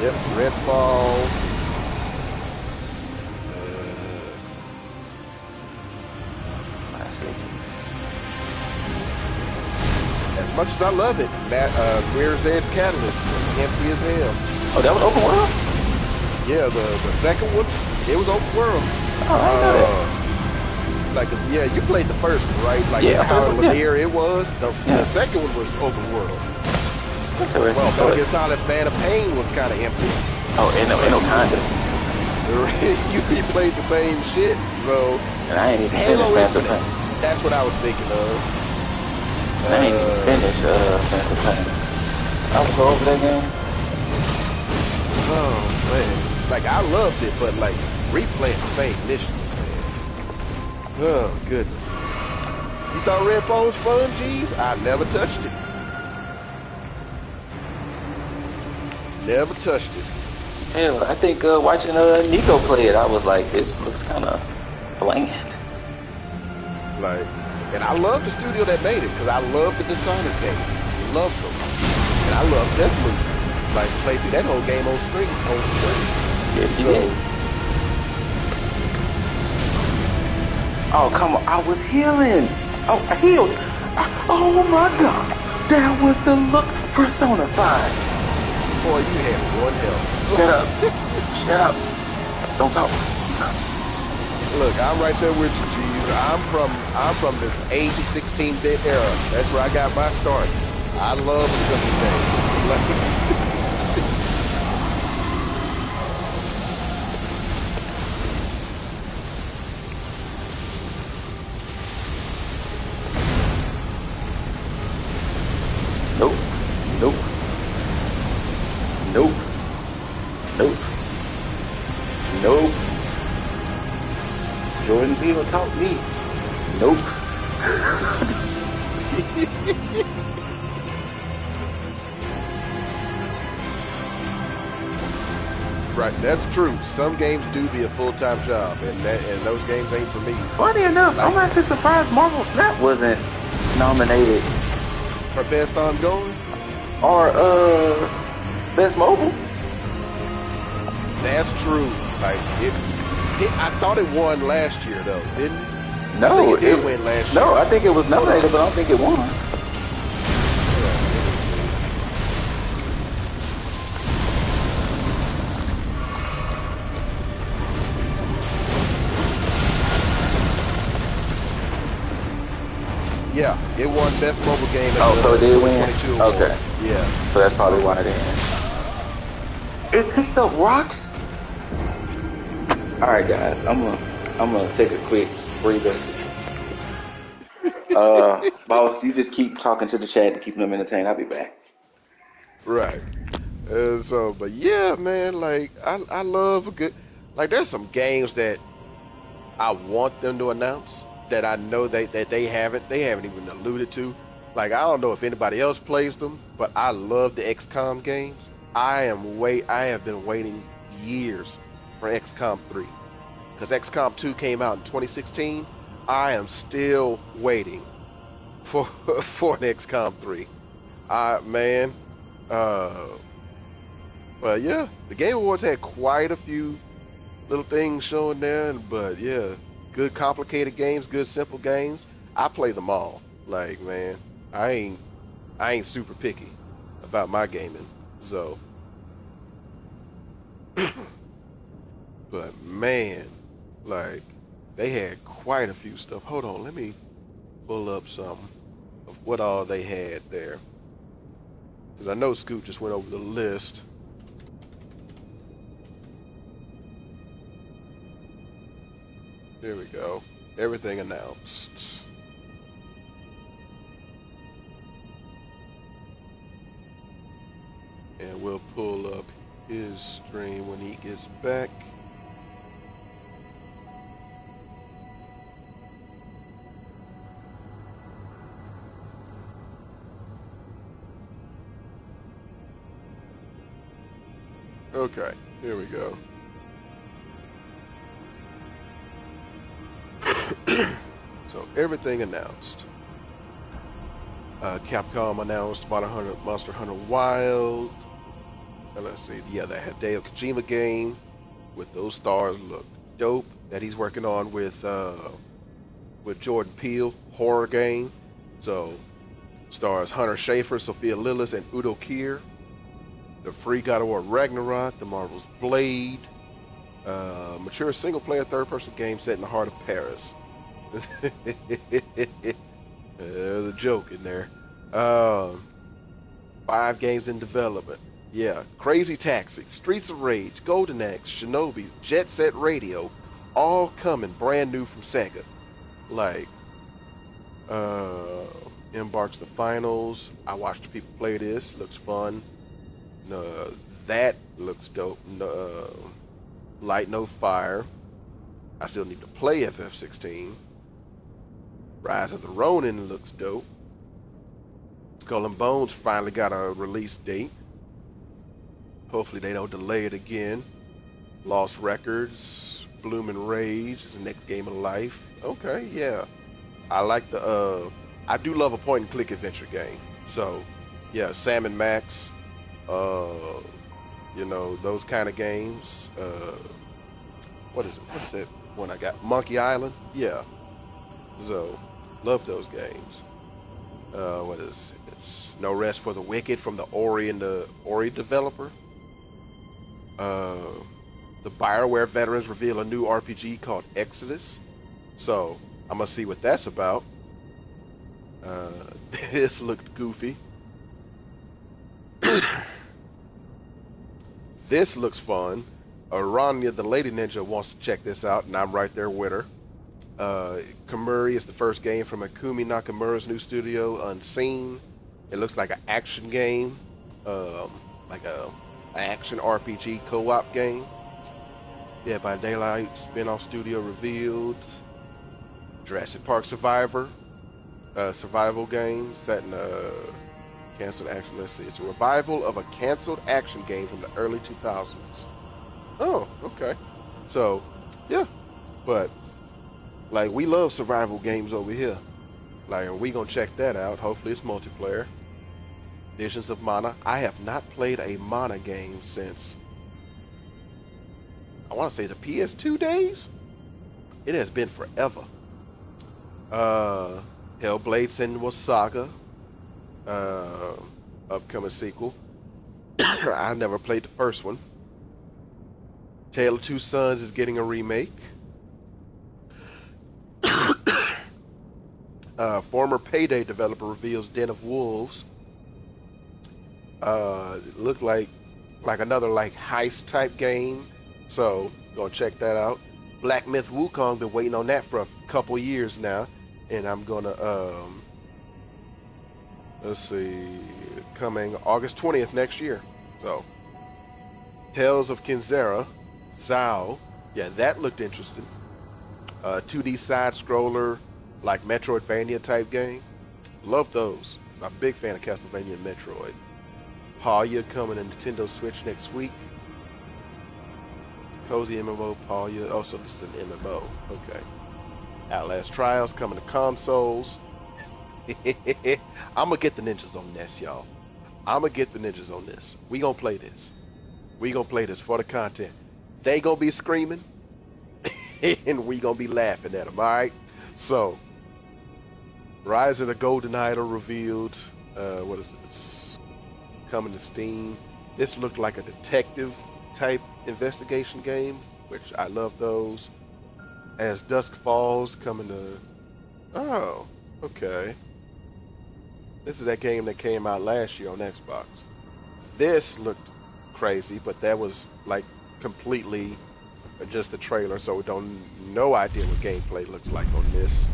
Yep, Redfall. As much as I love it, Mirror's Edge Catalyst was empty as hell. Oh, that was open world? Yeah, the second one, it was open world. Oh, I know that. Like, yeah, you played the first one, right? Like, how linear it was. The second one was open world. Well, Metal Gear Solid Phantom Pain was kind of empty. Oh, ain't no kind of. You played the same shit, so. And I ain't even Halo finished Phantom Infinite. Pain. That's what I was thinking of. I ain't even finished Phantom Pain. I was over that game. Oh, man. Like, I loved it, but, like, replaying the same mission. Oh, goodness. You thought Redfall was fun, G's? I never touched it. Never touched it. Hell, I think watching Nico play it, I was like, this looks kind of bland. Like, And I love the studio that made it because I love the Dishonored games. Love them. And I love Deathloop. Like, played through that whole game on stream. Yes, you did. Oh, come on. I was healing. Oh, I healed. Oh, my God. That was the look. Persona 5. Boy, you had one health. Shut up. Shut up. Don't talk. Look, I'm right there with you, G's. I'm from this 80, 16-bit era. That's where I got my start. I love a simple game. Nope. Nope. Nope. Nope. Nope. Jordan Peele taught me. Nope. Right, that's true. Some games do be a full-time job, and those games ain't for me. Funny enough, I'm actually surprised Marvel Snap wasn't nominated For best ongoing? or best mobile. That's true. Like I thought it won last year though, didn't it? No, I think it did win last year. No, I think it was nominated, but I don't think it won. Yeah, it won best mobile game. Oh, so it did win? Okay. Yeah. So that's probably why it didn't. It picked up rocks? Alright guys, I'm gonna take a quick breather. Boss, you just keep talking to the chat to keep them entertained. I'll be back. Right. But yeah, man, like I love a good, like there's some games that I want them to announce that I know that they haven't even alluded to. Like I don't know if anybody else plays them, but I love the XCOM games. I have been waiting years for XCOM 3 because XCOM 2 came out in 2016. I am still waiting for an XCOM 3. Man, well, yeah, the Game Awards had quite a few little things shown there, but yeah, good complicated games, good simple games. I play them all. Like, man, I ain't super picky about my gaming. So, but man, like they had quite a few stuff. Hold on, let me pull up some of what all they had there. Because I know Scoot just went over the list. Here we go. Everything announced. And we'll pull up his stream when he gets back. Okay, here we go. So everything announced. Capcom announced Monster Hunter Wild. Let's see, yeah, that Hideo Kojima game with those stars look dope. That he's working on with Jordan Peele, horror game. So stars Hunter Schafer, Sophia Lillis, and Udo Kier. The free God of War Ragnarok, the Marvel's Blade, mature single-player third-person game set in the heart of Paris. There's a joke in there. 5 games in development. Yeah, Crazy Taxi, Streets of Rage, Golden Axe, Shinobi, Jet Set Radio, all coming brand new from Sega. Like, Embarks the Finals. I watched people play this. Looks fun. That looks dope. Light No Fire. I still need to play FF16. Rise of the Ronin looks dope. Skull and Bones finally got a release date. Hopefully they don't delay it again. Lost Records, Bloom and Rage is the next game of life. Okay, yeah. I like the I do love a point and click adventure game. So yeah, Sam and Max, you know, those kind of games. What is it? What's that one I got? Monkey Island? Yeah. So love those games. What is it? It's No Rest for the Wicked from the Ori developer. The BioWare veterans reveal a new RPG called Exodus. So I'm gonna see what that's about. This looked goofy. This looks fun. Rania the Lady Ninja wants to check this out, and I'm right there with her. Kamuri is the first game from Akumi Nakamura's new studio, Unseen. It looks like an action game, like a action RPG co-op game. Yeah, by Daylight spin-off studio revealed. Jurassic Park Survivor, survival game set in a canceled action. Let's see, it's a revival of a canceled action game from the early 2000s. Oh, okay. So, yeah, but like we love survival games over here. Like, we gonna check that out. Hopefully, it's multiplayer. Visions of Mana. I have not played a Mana game since, I want to say, the PS2 days. It has been forever. Hellblade Senua's Saga, upcoming sequel. I never played the first one. Tale of Two Sons is getting a remake. Former Payday developer reveals Den of Wolves. It looked like another like heist type game, so gonna check that out. Black Myth Wukong, been waiting on that for a couple years now, and I'm gonna let's see, coming August 20th next year. So Tales of Kinzera, Zao, yeah, that looked interesting. 2D side scroller, like Metroidvania type game. Love those. I'm a big fan of Castlevania and Metroid. Palya coming to Nintendo Switch next week. Cozy MMO Palya. Oh, so this is an MMO. Okay. Outlast Trials coming to consoles. I'm gonna get the ninjas on this, y'all. I'm gonna get the ninjas on this. We gonna play this. We gonna play this for the content. They gonna be screaming, and we gonna be laughing at them. All right. So, Rise of the Golden Idol revealed. What is this? Coming to Steam. This looked like a detective type investigation game, which I love those. As Dusk Falls coming to. Oh, okay. This is that game that came out last year on Xbox. This looked crazy, but that was like completely just a trailer, so we don't no idea what gameplay looks like on this.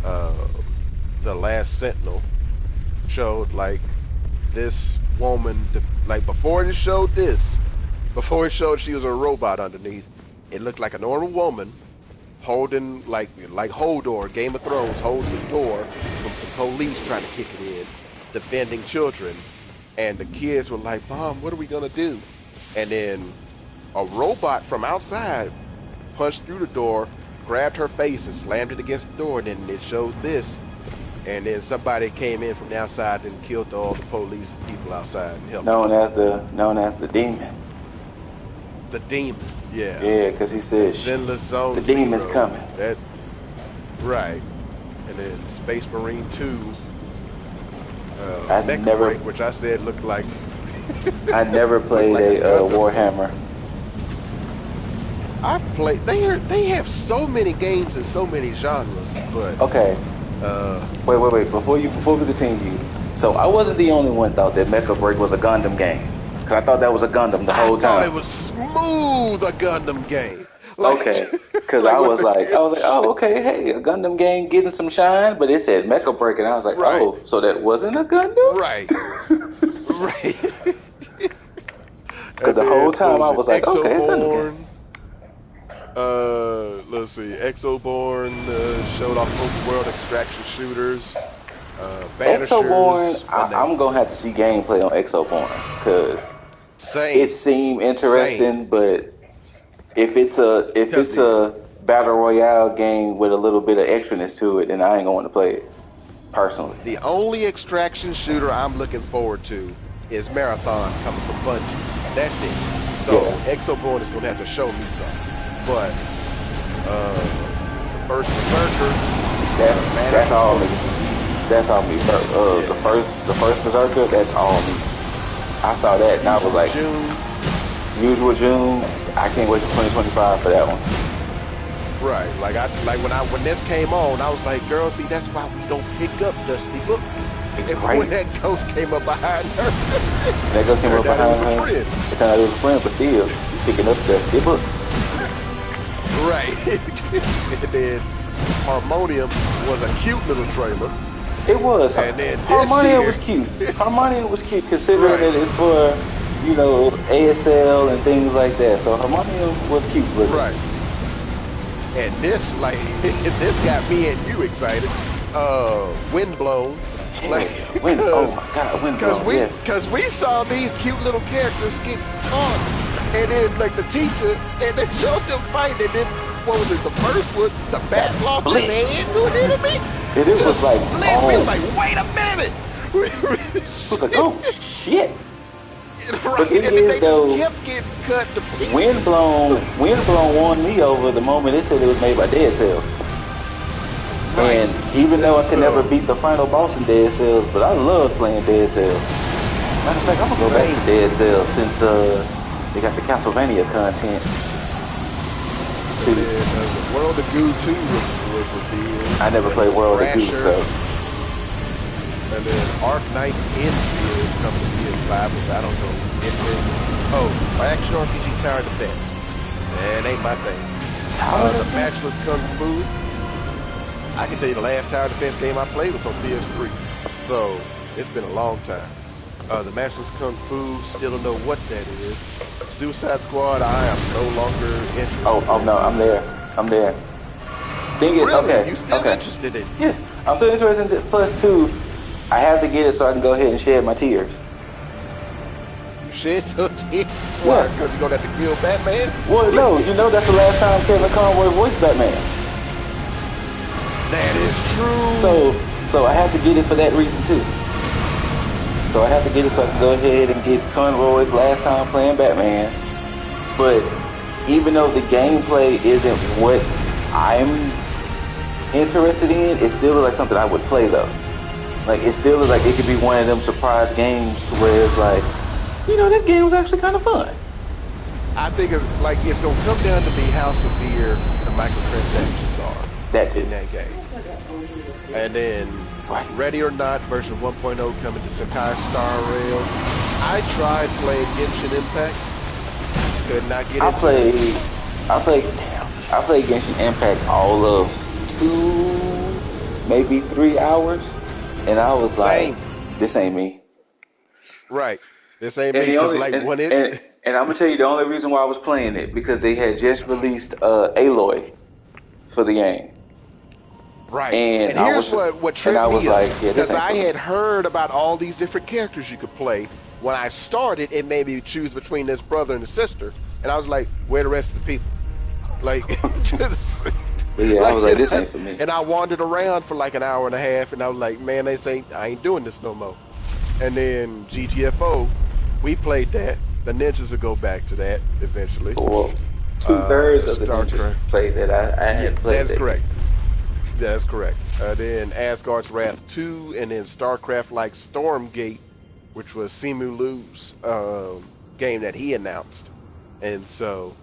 The Last Sentinel showed like this woman, like before it showed she was a robot underneath. It looked like a normal woman holding like Hodor, Game of Thrones, holding the door from some police trying to kick it in, defending children, and the kids were like, "Mom, what are we gonna do?" And then a robot from outside punched through the door, grabbed her face and slammed it against the door, and then it showed this. And then somebody came in from the outside and killed all the police and people outside and helped. Known as the demon. The demon, yeah. Yeah, because he said the demon's coming. That, right. And then Space Marine 2, Mecha Break, which I said looked like. I never played like a Warhammer. I've played. They have so many games in so many genres, but okay. Wait. Before we continue, so I wasn't the only one thought that Mecha Break was a Gundam game. Cause I thought that was a Gundam the whole time. I thought it was smooth a Gundam game. Like, okay, because like I was like, oh, okay, hey, a Gundam game getting some shine, but it said Mecha Break, and I was like, right. Oh, so that wasn't a Gundam, right? Right. Because the whole time I was like, okay, a Gundam game. Let's see, Exoborn showed off open world extraction shooters. Exoborn, I'm gonna have to see gameplay on Exoborn because it seemed interesting, but if it's a battle royale game with a little bit of extraness to it, then I ain't going to play it personally. The only extraction shooter I'm looking forward to is Marathon coming from Bungie. That's it. So Exoborn is gonna have to show me something. But the first Berserker, that's all me. That's all me. The first Berserker, that's all me. I saw that and I was like, Usual June. I can't wait till 2025 for that one. Right, when this came on, I was like, girl, see, that's why we don't pick up Dusty books. And when that ghost came up behind her, that ghost came up behind her. It turned out it was a friend, but still, picking up Dusty books. Right. And then Harmonium was a cute little trailer. It was. And then Harmonium was cute. Harmonium was cute, considering that it's for, you know, ASL and things like that. So Harmonium was cute. Right. And this, like, this got me and you excited. Windblown. Like, oh my God, Windblown, because we saw these cute little characters get caught, and then, like, the teacher, and they showed them fighting, and then, what was it, the first one, the bat lost his head to an enemy? And it was like, we was like, wait a minute! It was like, oh, shit. Right, but and then they just kept getting cut to pieces. Windblown won me over the moment they said it was made by Dead Cells. Right. And even though I could never beat the final boss in Dead Cells, but I love playing Dead Cells. Matter of fact, I'm gonna go back to Dead Cells since they got the Castlevania content. And then, World of Goo 2 was revealed. I never played World of Goo, so. And then Arc Knight Infield coming to PS5, which I don't know. Action RPG Tower Defense. That ain't my thing. The Matchless Kung Fu. I can tell you the last Tower Defense game I played was on PS3. So, it's been a long time. The Matchless Kung Fu, still don't know what that is. Suicide Squad, I am no longer interested. Oh no, I'm there. Thing is, really? You still interested in it? Yes, I'm still interested in it. Plus two, I have to get it so I can go ahead and shed my tears. You shed your tears? Why? Because you're going to have to kill Batman? Well, no, you know that's the last time Kevin Conroy voiced Batman. That is true. So I have to get it for that reason too. So I have to get it so I can go ahead and get Conroy's last time playing Batman. But even though the gameplay isn't what I'm interested in, it still is like something I would play though. Like it still is like it could be one of them surprise games where it's like, you know, that game was actually kind of fun. I think it's like it's gonna come down to me how severe the microtransactions are. That's in that game. And then Ready or Not version 1.0 coming to Sakai Star Rail. I tried playing Genshin Impact. Could not get it. I played Genshin Impact all of 2, maybe 3 hours, and I was like, this ain't me. Right. This ain't me. And I'm gonna tell you the only reason why I was playing it because they had just released Aloy for the game. Right. And here's what tripped me up, because I had heard about all these different characters you could play. When I started, it made me choose between this brother and the sister, and I was like, where are the rest of the people? Like, just... I was like, this ain't for me. And I wandered around for like an hour and a half, and I was like, man, I ain't doing this no more. And then GTFO, we played that. The ninjas will go back to that eventually. Well, 2/3 of the ninjas played that. I had played that. That's correct. That's correct. Then Asgard's Wrath 2, and then StarCraft like Stormgate, which was Simu Liu's game that he announced. And so,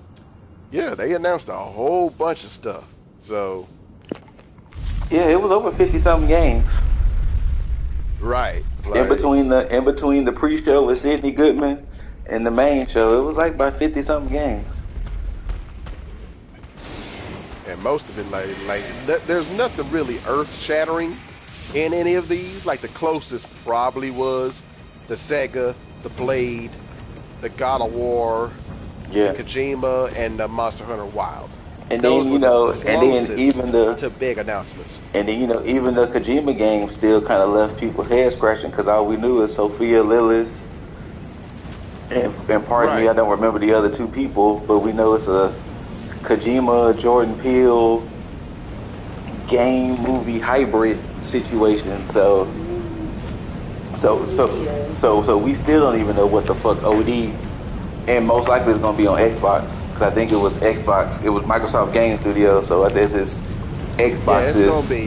yeah, they announced a whole bunch of stuff. So, yeah, it was over 50-something games. Right. Like, in between the pre-show with Sidney Goodman and the main show, it was like about 50-something games. And most of it, like there's nothing really earth-shattering in any of these. Like the closest probably was the Sega, the Blade, the God of War, the Kojima, and the Monster Hunter Wilds. And then to big announcements. And then even the Kojima game still kind of left people head scratching because all we knew is Sophia Lillis, and pardon me, I don't remember the other two people, but we know it's a Kojima, Jordan Peele game movie hybrid situation. So we still don't even know what the fuck OD, and most likely it's gonna be on Xbox because I think it was Xbox. It was Microsoft Game Studio, so this is Yeah, Xbox's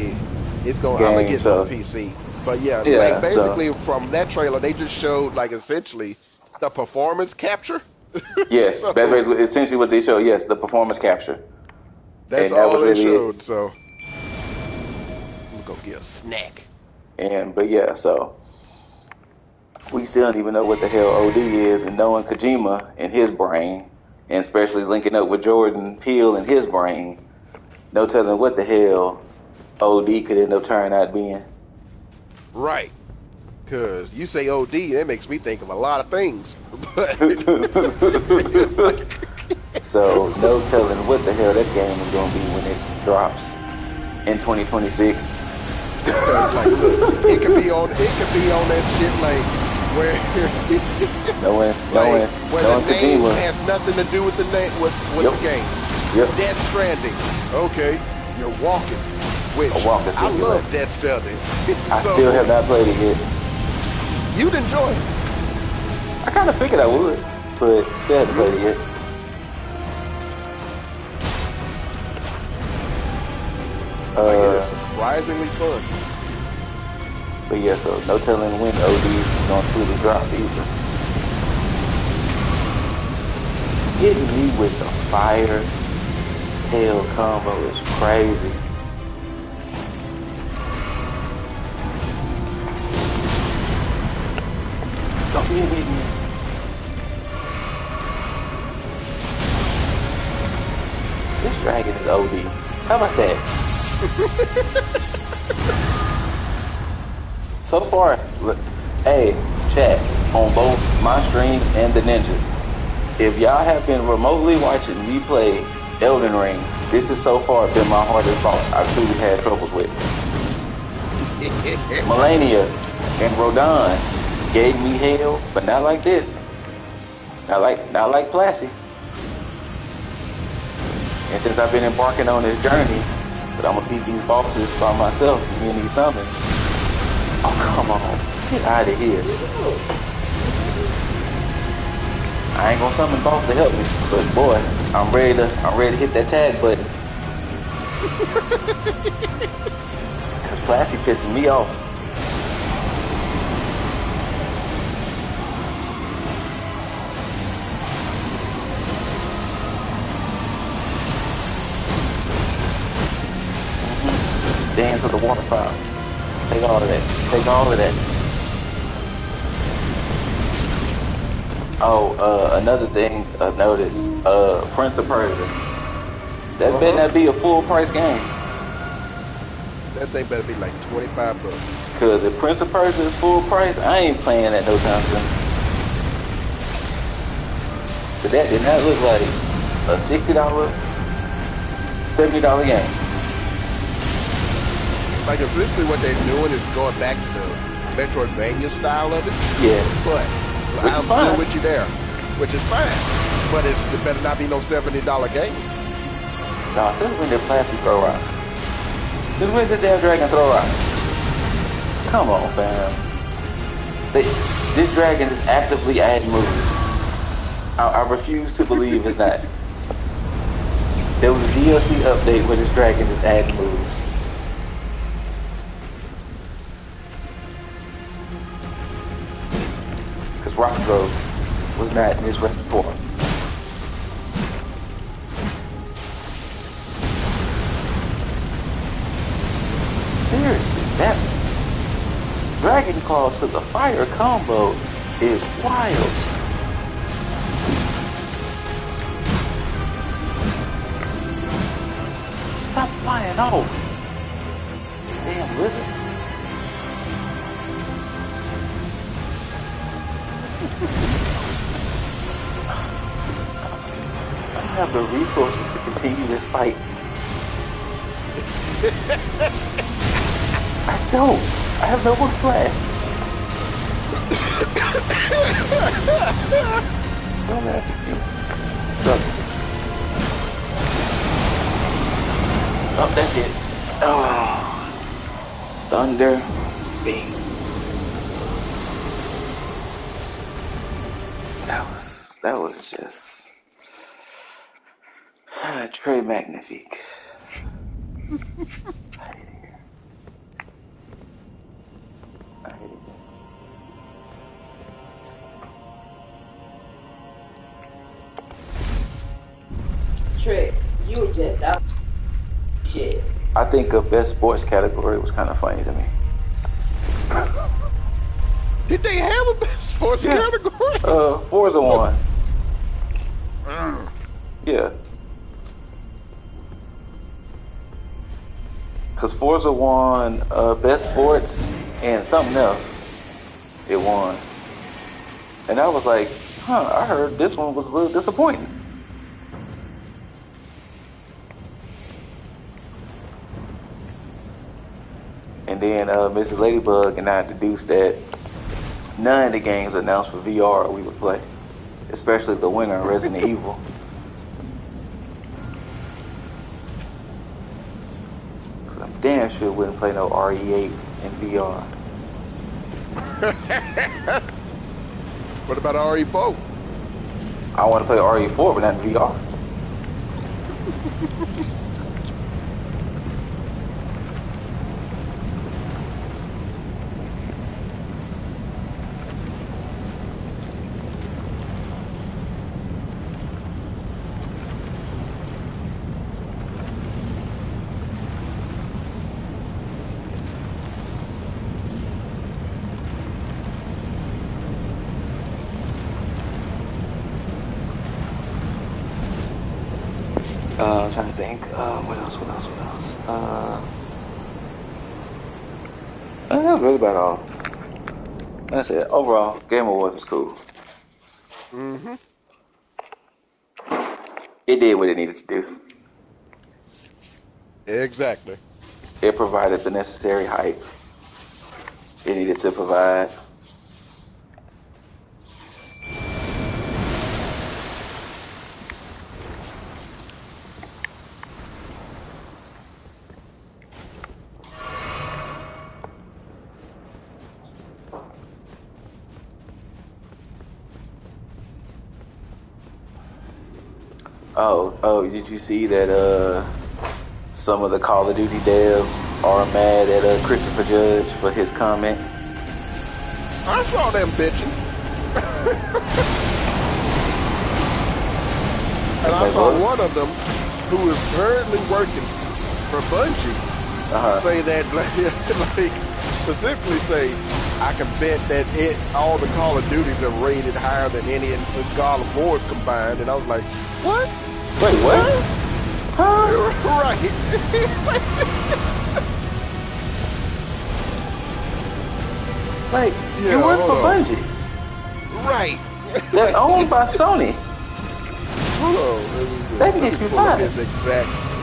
I'm gonna game. get it on So PC. But yeah, like yeah, so basically from that trailer, they just showed like essentially the performance capture. yes, that's So basically essentially what they showed. Yes, the performance capture, that's and that all was they really it. showed. So I'm gonna go get a snack. And but yeah, so we still don't even know what the hell OD is, and knowing Kojima and his brain, and especially linking up with Jordan Peele and his brain, no telling what the hell OD could end up turning out being. Right. Cause you say OD, that makes me think of a lot of things. But So no telling what the hell that game is gonna be when it drops in 2026. cause like look, it could be on that shit like where like where the Knowing name Kojima. has nothing to do with the name with Yep. the game. Yep. Death Stranding. Okay, you're walking. Which A walking I simulator. love Death Stranding. I So still have not played it yet. you'd enjoy it. I kind of figured I would, but still haven't played it yet. Like it is surprisingly fun. But yeah, so no telling when OD is gonna truly drop either. Hitting me with the fire tail combo is crazy. Don't be hitting me. This dragon is OD. How about that? So far, look, hey, chat on both my stream and the ninjas. If y'all have been remotely watching me play Elden Ring, this has so far been my hardest boss I've truly had troubles with. Melania and Rodon gave me hell, but not like this. Not like Placy. And since I've been embarking on this journey, but I'm gonna beat these bosses by myself, me and these summons. Oh, come on. Get out of here. I ain't gonna summon boss to help me, but boy, I'm ready to hit that tag button. Cause Placy pissing me off. Dance with the water fountain. Take all of that. Take all of that. Oh, another thing I've noticed, Prince of Persia. That better not be a full price game. That thing better be like $25. Cause if Prince of Persia is full price, I ain't playing that no time soon. But that did not look like a $60, $70 game. Like essentially what they're doing is going back to the Metroidvania style of it. Yeah. But Which I'm is fine. still with you there. Which is fine. But it better not be no $70 game. Nah, since when did Plastic throw rocks? Since when did that dragon throw rocks? Come on, fam. This dragon is actively adding moves. I refuse to believe it's not. There was a DLC update where this dragon is adding moves. Because rock throw was not in his repertoire. Seriously, that Dragon Claw to the fire combo is wild. Stop flying off. Damn lizard. I don't have the resources to continue this fight. I don't. I have no more flash. Don't have to do. Oh, that's it. Oh, Thunder Beam. That was just très magnifique. I hate it here. I hate it here. Trick, you were just out shit. I think a best sports category was kind of funny to me. Did they have a best sports category? Forza won. Yeah. Because Forza won best sports and something else. It won. And I was like, I heard this one was a little disappointing. And then Mrs. Ladybug and I deduced that none of the games announced for VR we would play, especially the winner, Resident Evil. Because I'm damn sure wouldn't play no RE8 in VR. What about RE4? I want to play RE4, but not in VR. I'm trying to think. What else? That was really about all. That's it. Overall, Game Awards was cool. Mm-hmm. It did what it needed to do. Exactly. It provided the necessary hype it needed to provide. Oh, did you see that some of the Call of Duty devs are mad at Christopher Judge for his comment? I saw them bitching. And I saw one of them who is currently working for Bungie say that, like, specifically say, I can bet that all the Call of Duties are rated higher than any of God of War combined. And I was like, what? Wait, what? Huh? Right. Like, you work for Bungie. Right. They're owned by Sony. Hold on. They can get you fired.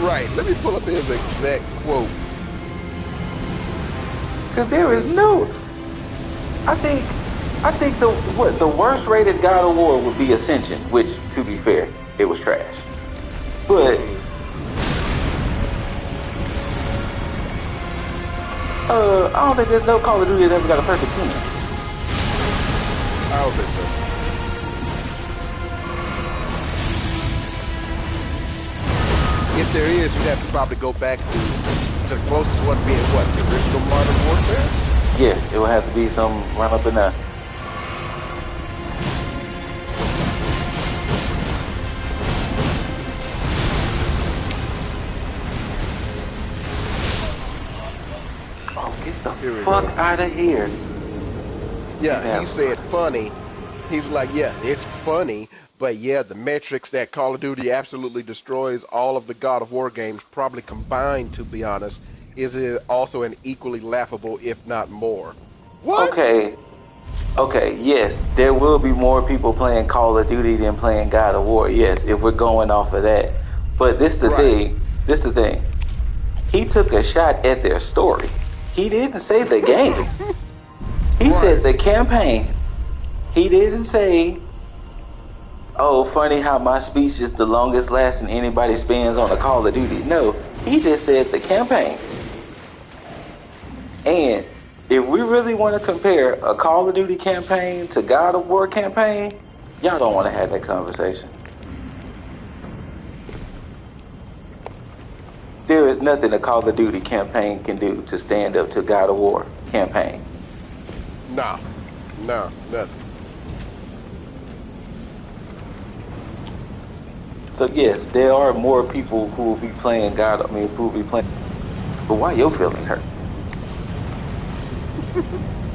Right. Let me pull up his exact quote. Because there is no... I think the worst rated God of War would be Ascension, which, to be fair, it was trash. But I don't think there's no Call of Duty that ever got a perfect 10. I don't think so. If there is, you'd have to probably go back to the closest one being what? The original Modern Warfare? Yes, it would have to be some run up in there. Get the fuck out of here. Yeah, he said funny. He's like, yeah, it's funny, but yeah, the metrics that Call of Duty absolutely destroys all of the God of War games, probably combined, to be honest, is also an equally laughable, if not more. What? Okay, yes, there will be more people playing Call of Duty than playing God of War, yes, if we're going off of that. But this the thing. He took a shot at their story. He didn't say the game. He said the campaign. He didn't say, oh, funny how my speech is the longest lasting anybody spends on a Call of Duty. No, He just said the campaign. And if we really want to compare a Call of Duty campaign to God of War campaign, y'all don't want to have that conversation. There is nothing a Call of Duty campaign can do to stand up to God of War campaign. No, nothing. So yes, there are more people who will be playing who will be playing. But why your feelings hurt?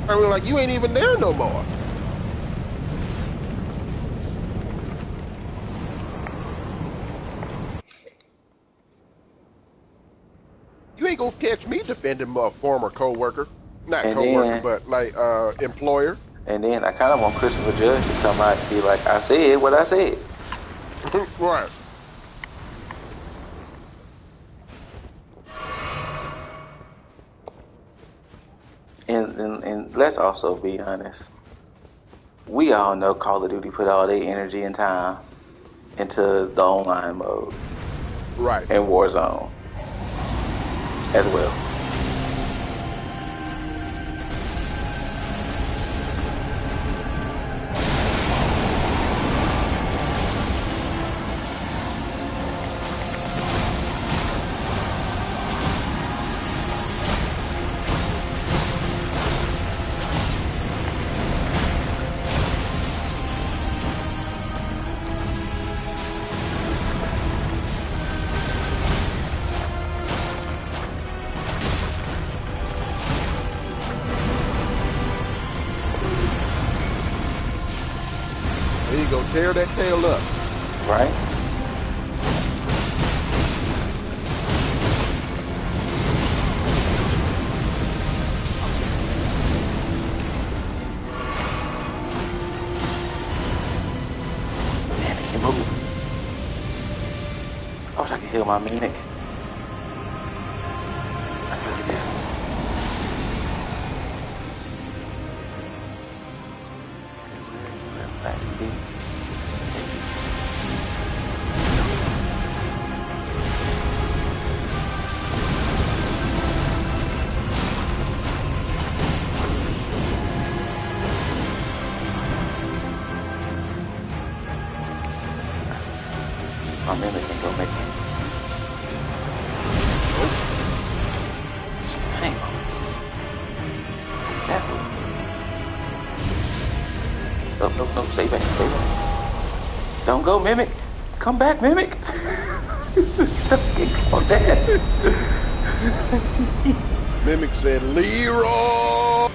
I mean, like, you ain't even there no more. You ain't gonna catch me defending my former co-worker. Not And co-worker, then, but like employer. and then I kind of want Christopher Judge to come out and be like, I said what I said. Right. And let's also be honest. We all know Call of Duty put all their energy and time into the online mode. Right. And Warzone as well. There you go, tear that tail up. Right? Damn it, you move. I wish I could heal my mimic. I really do. My mimic can go make it. Hang on. That way. No, stay back. Don't go, Mimic. Come back, Mimic. Come back. Mimic said, Leroy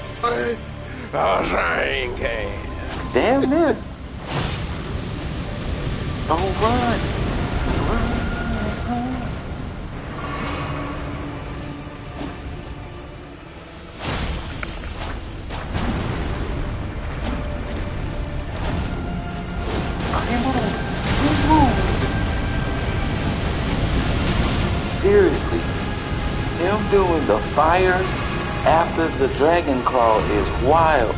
Jenkins. Damn man. Don't run. Seriously, him doing the fire after the dragon claw is wild.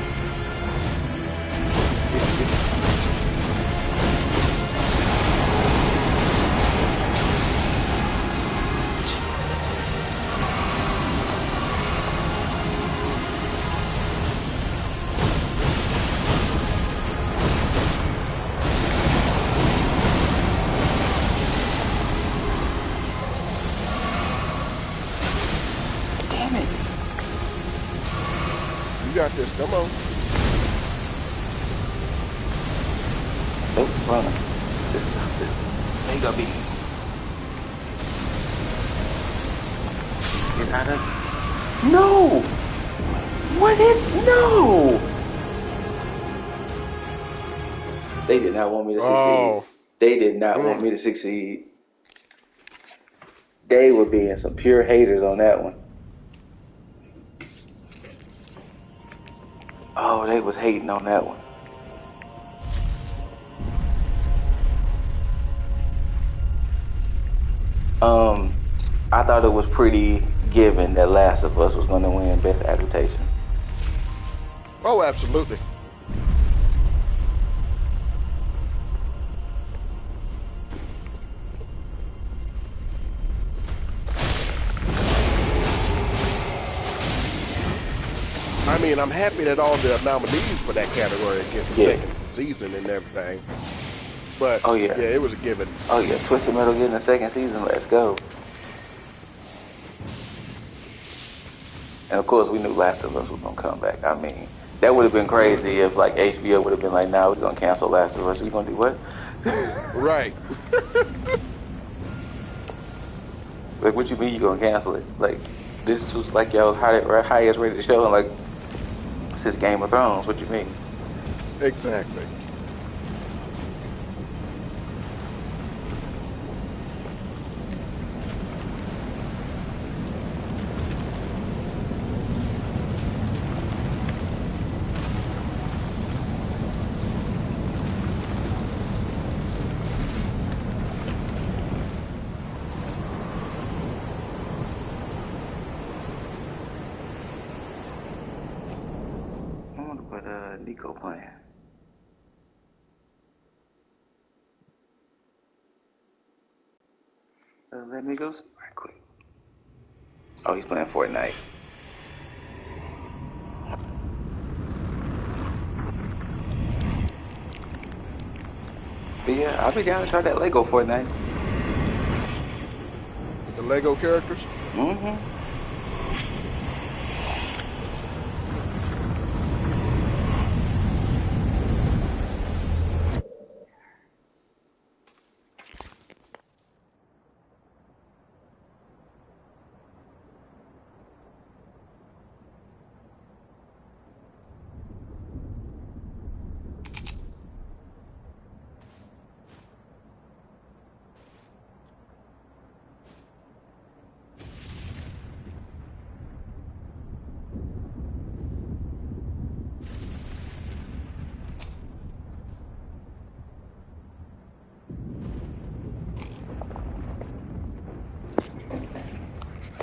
You got this, come on. Nope, run. This ain't gonna be. Get out of. No! What is. No! They did not want me to succeed. Oh. They did not want me to succeed. They were being some pure haters on that one. Oh, they was hating on that one. I thought it was pretty given that Last of Us was going to win Best Adaptation. Oh, absolutely. mean, I'm happy that all the nominees for that category get the second season and everything. But Oh yeah. yeah, it was a given. Oh yeah, Twisted Metal getting a second season. Let's go. And of course, we knew Last of Us was gonna come back. I mean, that would have been crazy if like HBO would have been like, "Nah, we're gonna cancel Last of Us." You gonna do what? Right. Like, what you mean you gonna cancel it? Like, this was like your highest rated show, and like, since Game of Thrones. What you mean? Exactly. I wonder what Nico playing. Let me go see right quick. Oh, he's playing Fortnite. But yeah, I'll be down to try that Lego Fortnite. The Lego characters. Mm-hmm.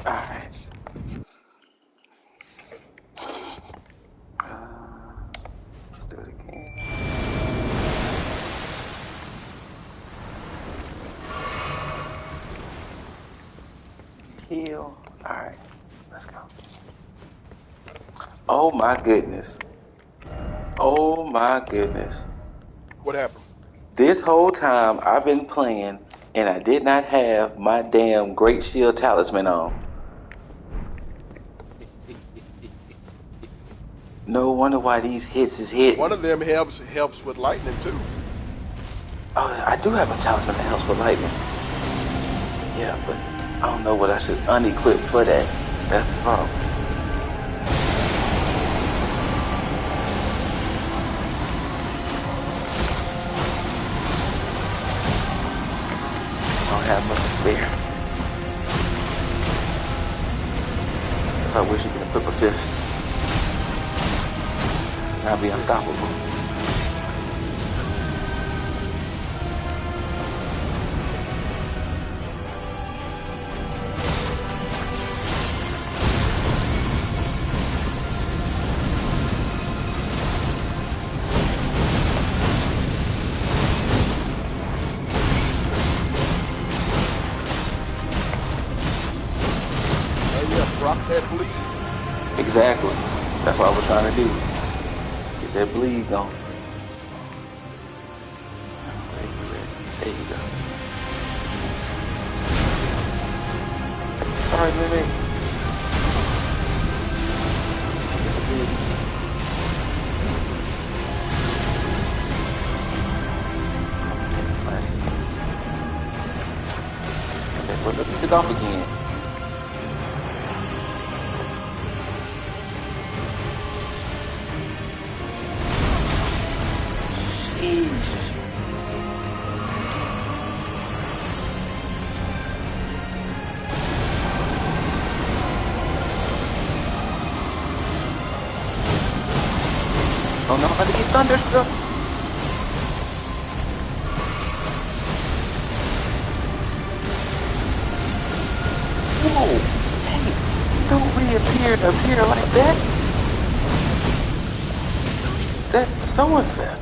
All right. Let's do it again. Heal. All right. Let's go. Oh my goodness. Oh my goodness. What happened? This whole time I've been playing and I did not have my damn Great Shield Talisman on. No wonder why these hits is hitting. One of them helps with lightning too. Oh, I do have a talisman that helps with lightning. Yeah, but I don't know what I should unequip for that. That's the problem. I don't have much to spare. I wish you could equip a fifth. I'll be unstoppable. Rock that bleed. Exactly. That's what I was trying to do. Get that bleed going. There you go. Sorry, Mimi. Okay, well, let me pick off again. Don't know how to get thunderstruck. Whoa! Hey, don't appear like that. That's so unfair.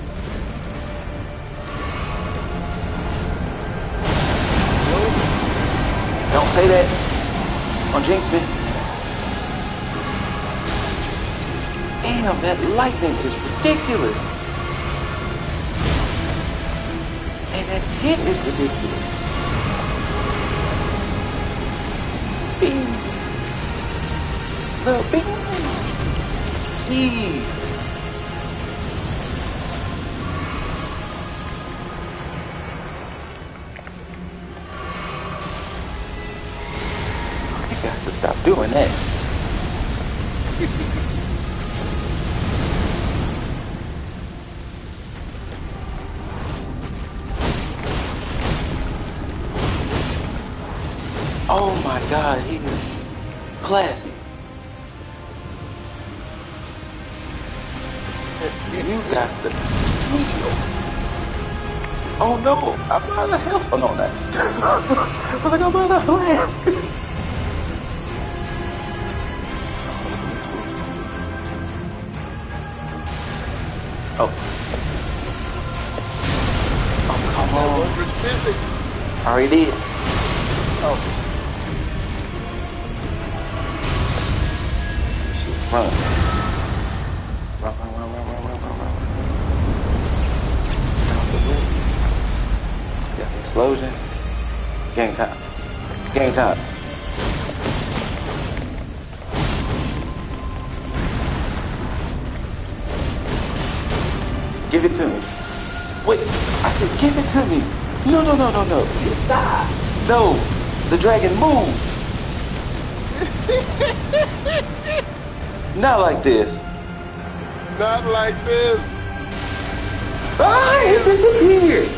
Don't say that. Don't jinx me. Damn, that lightning is ridiculous. And that hit is ridiculous. Beans. The beans. Jeez. I got to stop doing that. Oh my God, he is classy. You got to. Oh no, I'm out of health. Oh no, not. I'm like, I'm out of flask. Oh. Oh, come on. I already did. Oh. Run. Run. Out the way. Got the explosion. Gang time. Gang time. Give it to me. Wait, I said give it to me. No. You stop. No, the dragon moved. Not like this. Not like this. Ah, it disappeared.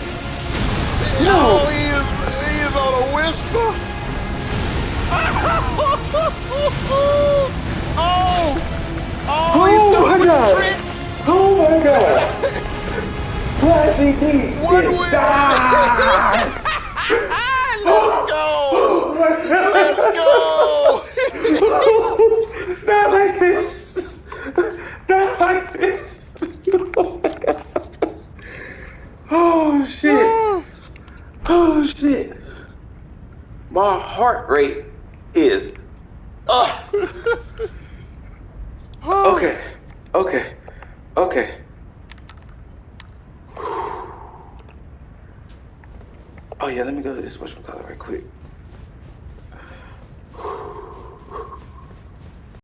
No. Oh, he is on a whisper. Oh, he's doing my God. tricks. Oh my God. Classy D. One wheel. Let's go. Let's go. Not like this. Not like this. Oh shit. Oh shit. My heart rate is up. Okay. Oh yeah, let me go to this whatchamacallit right quick.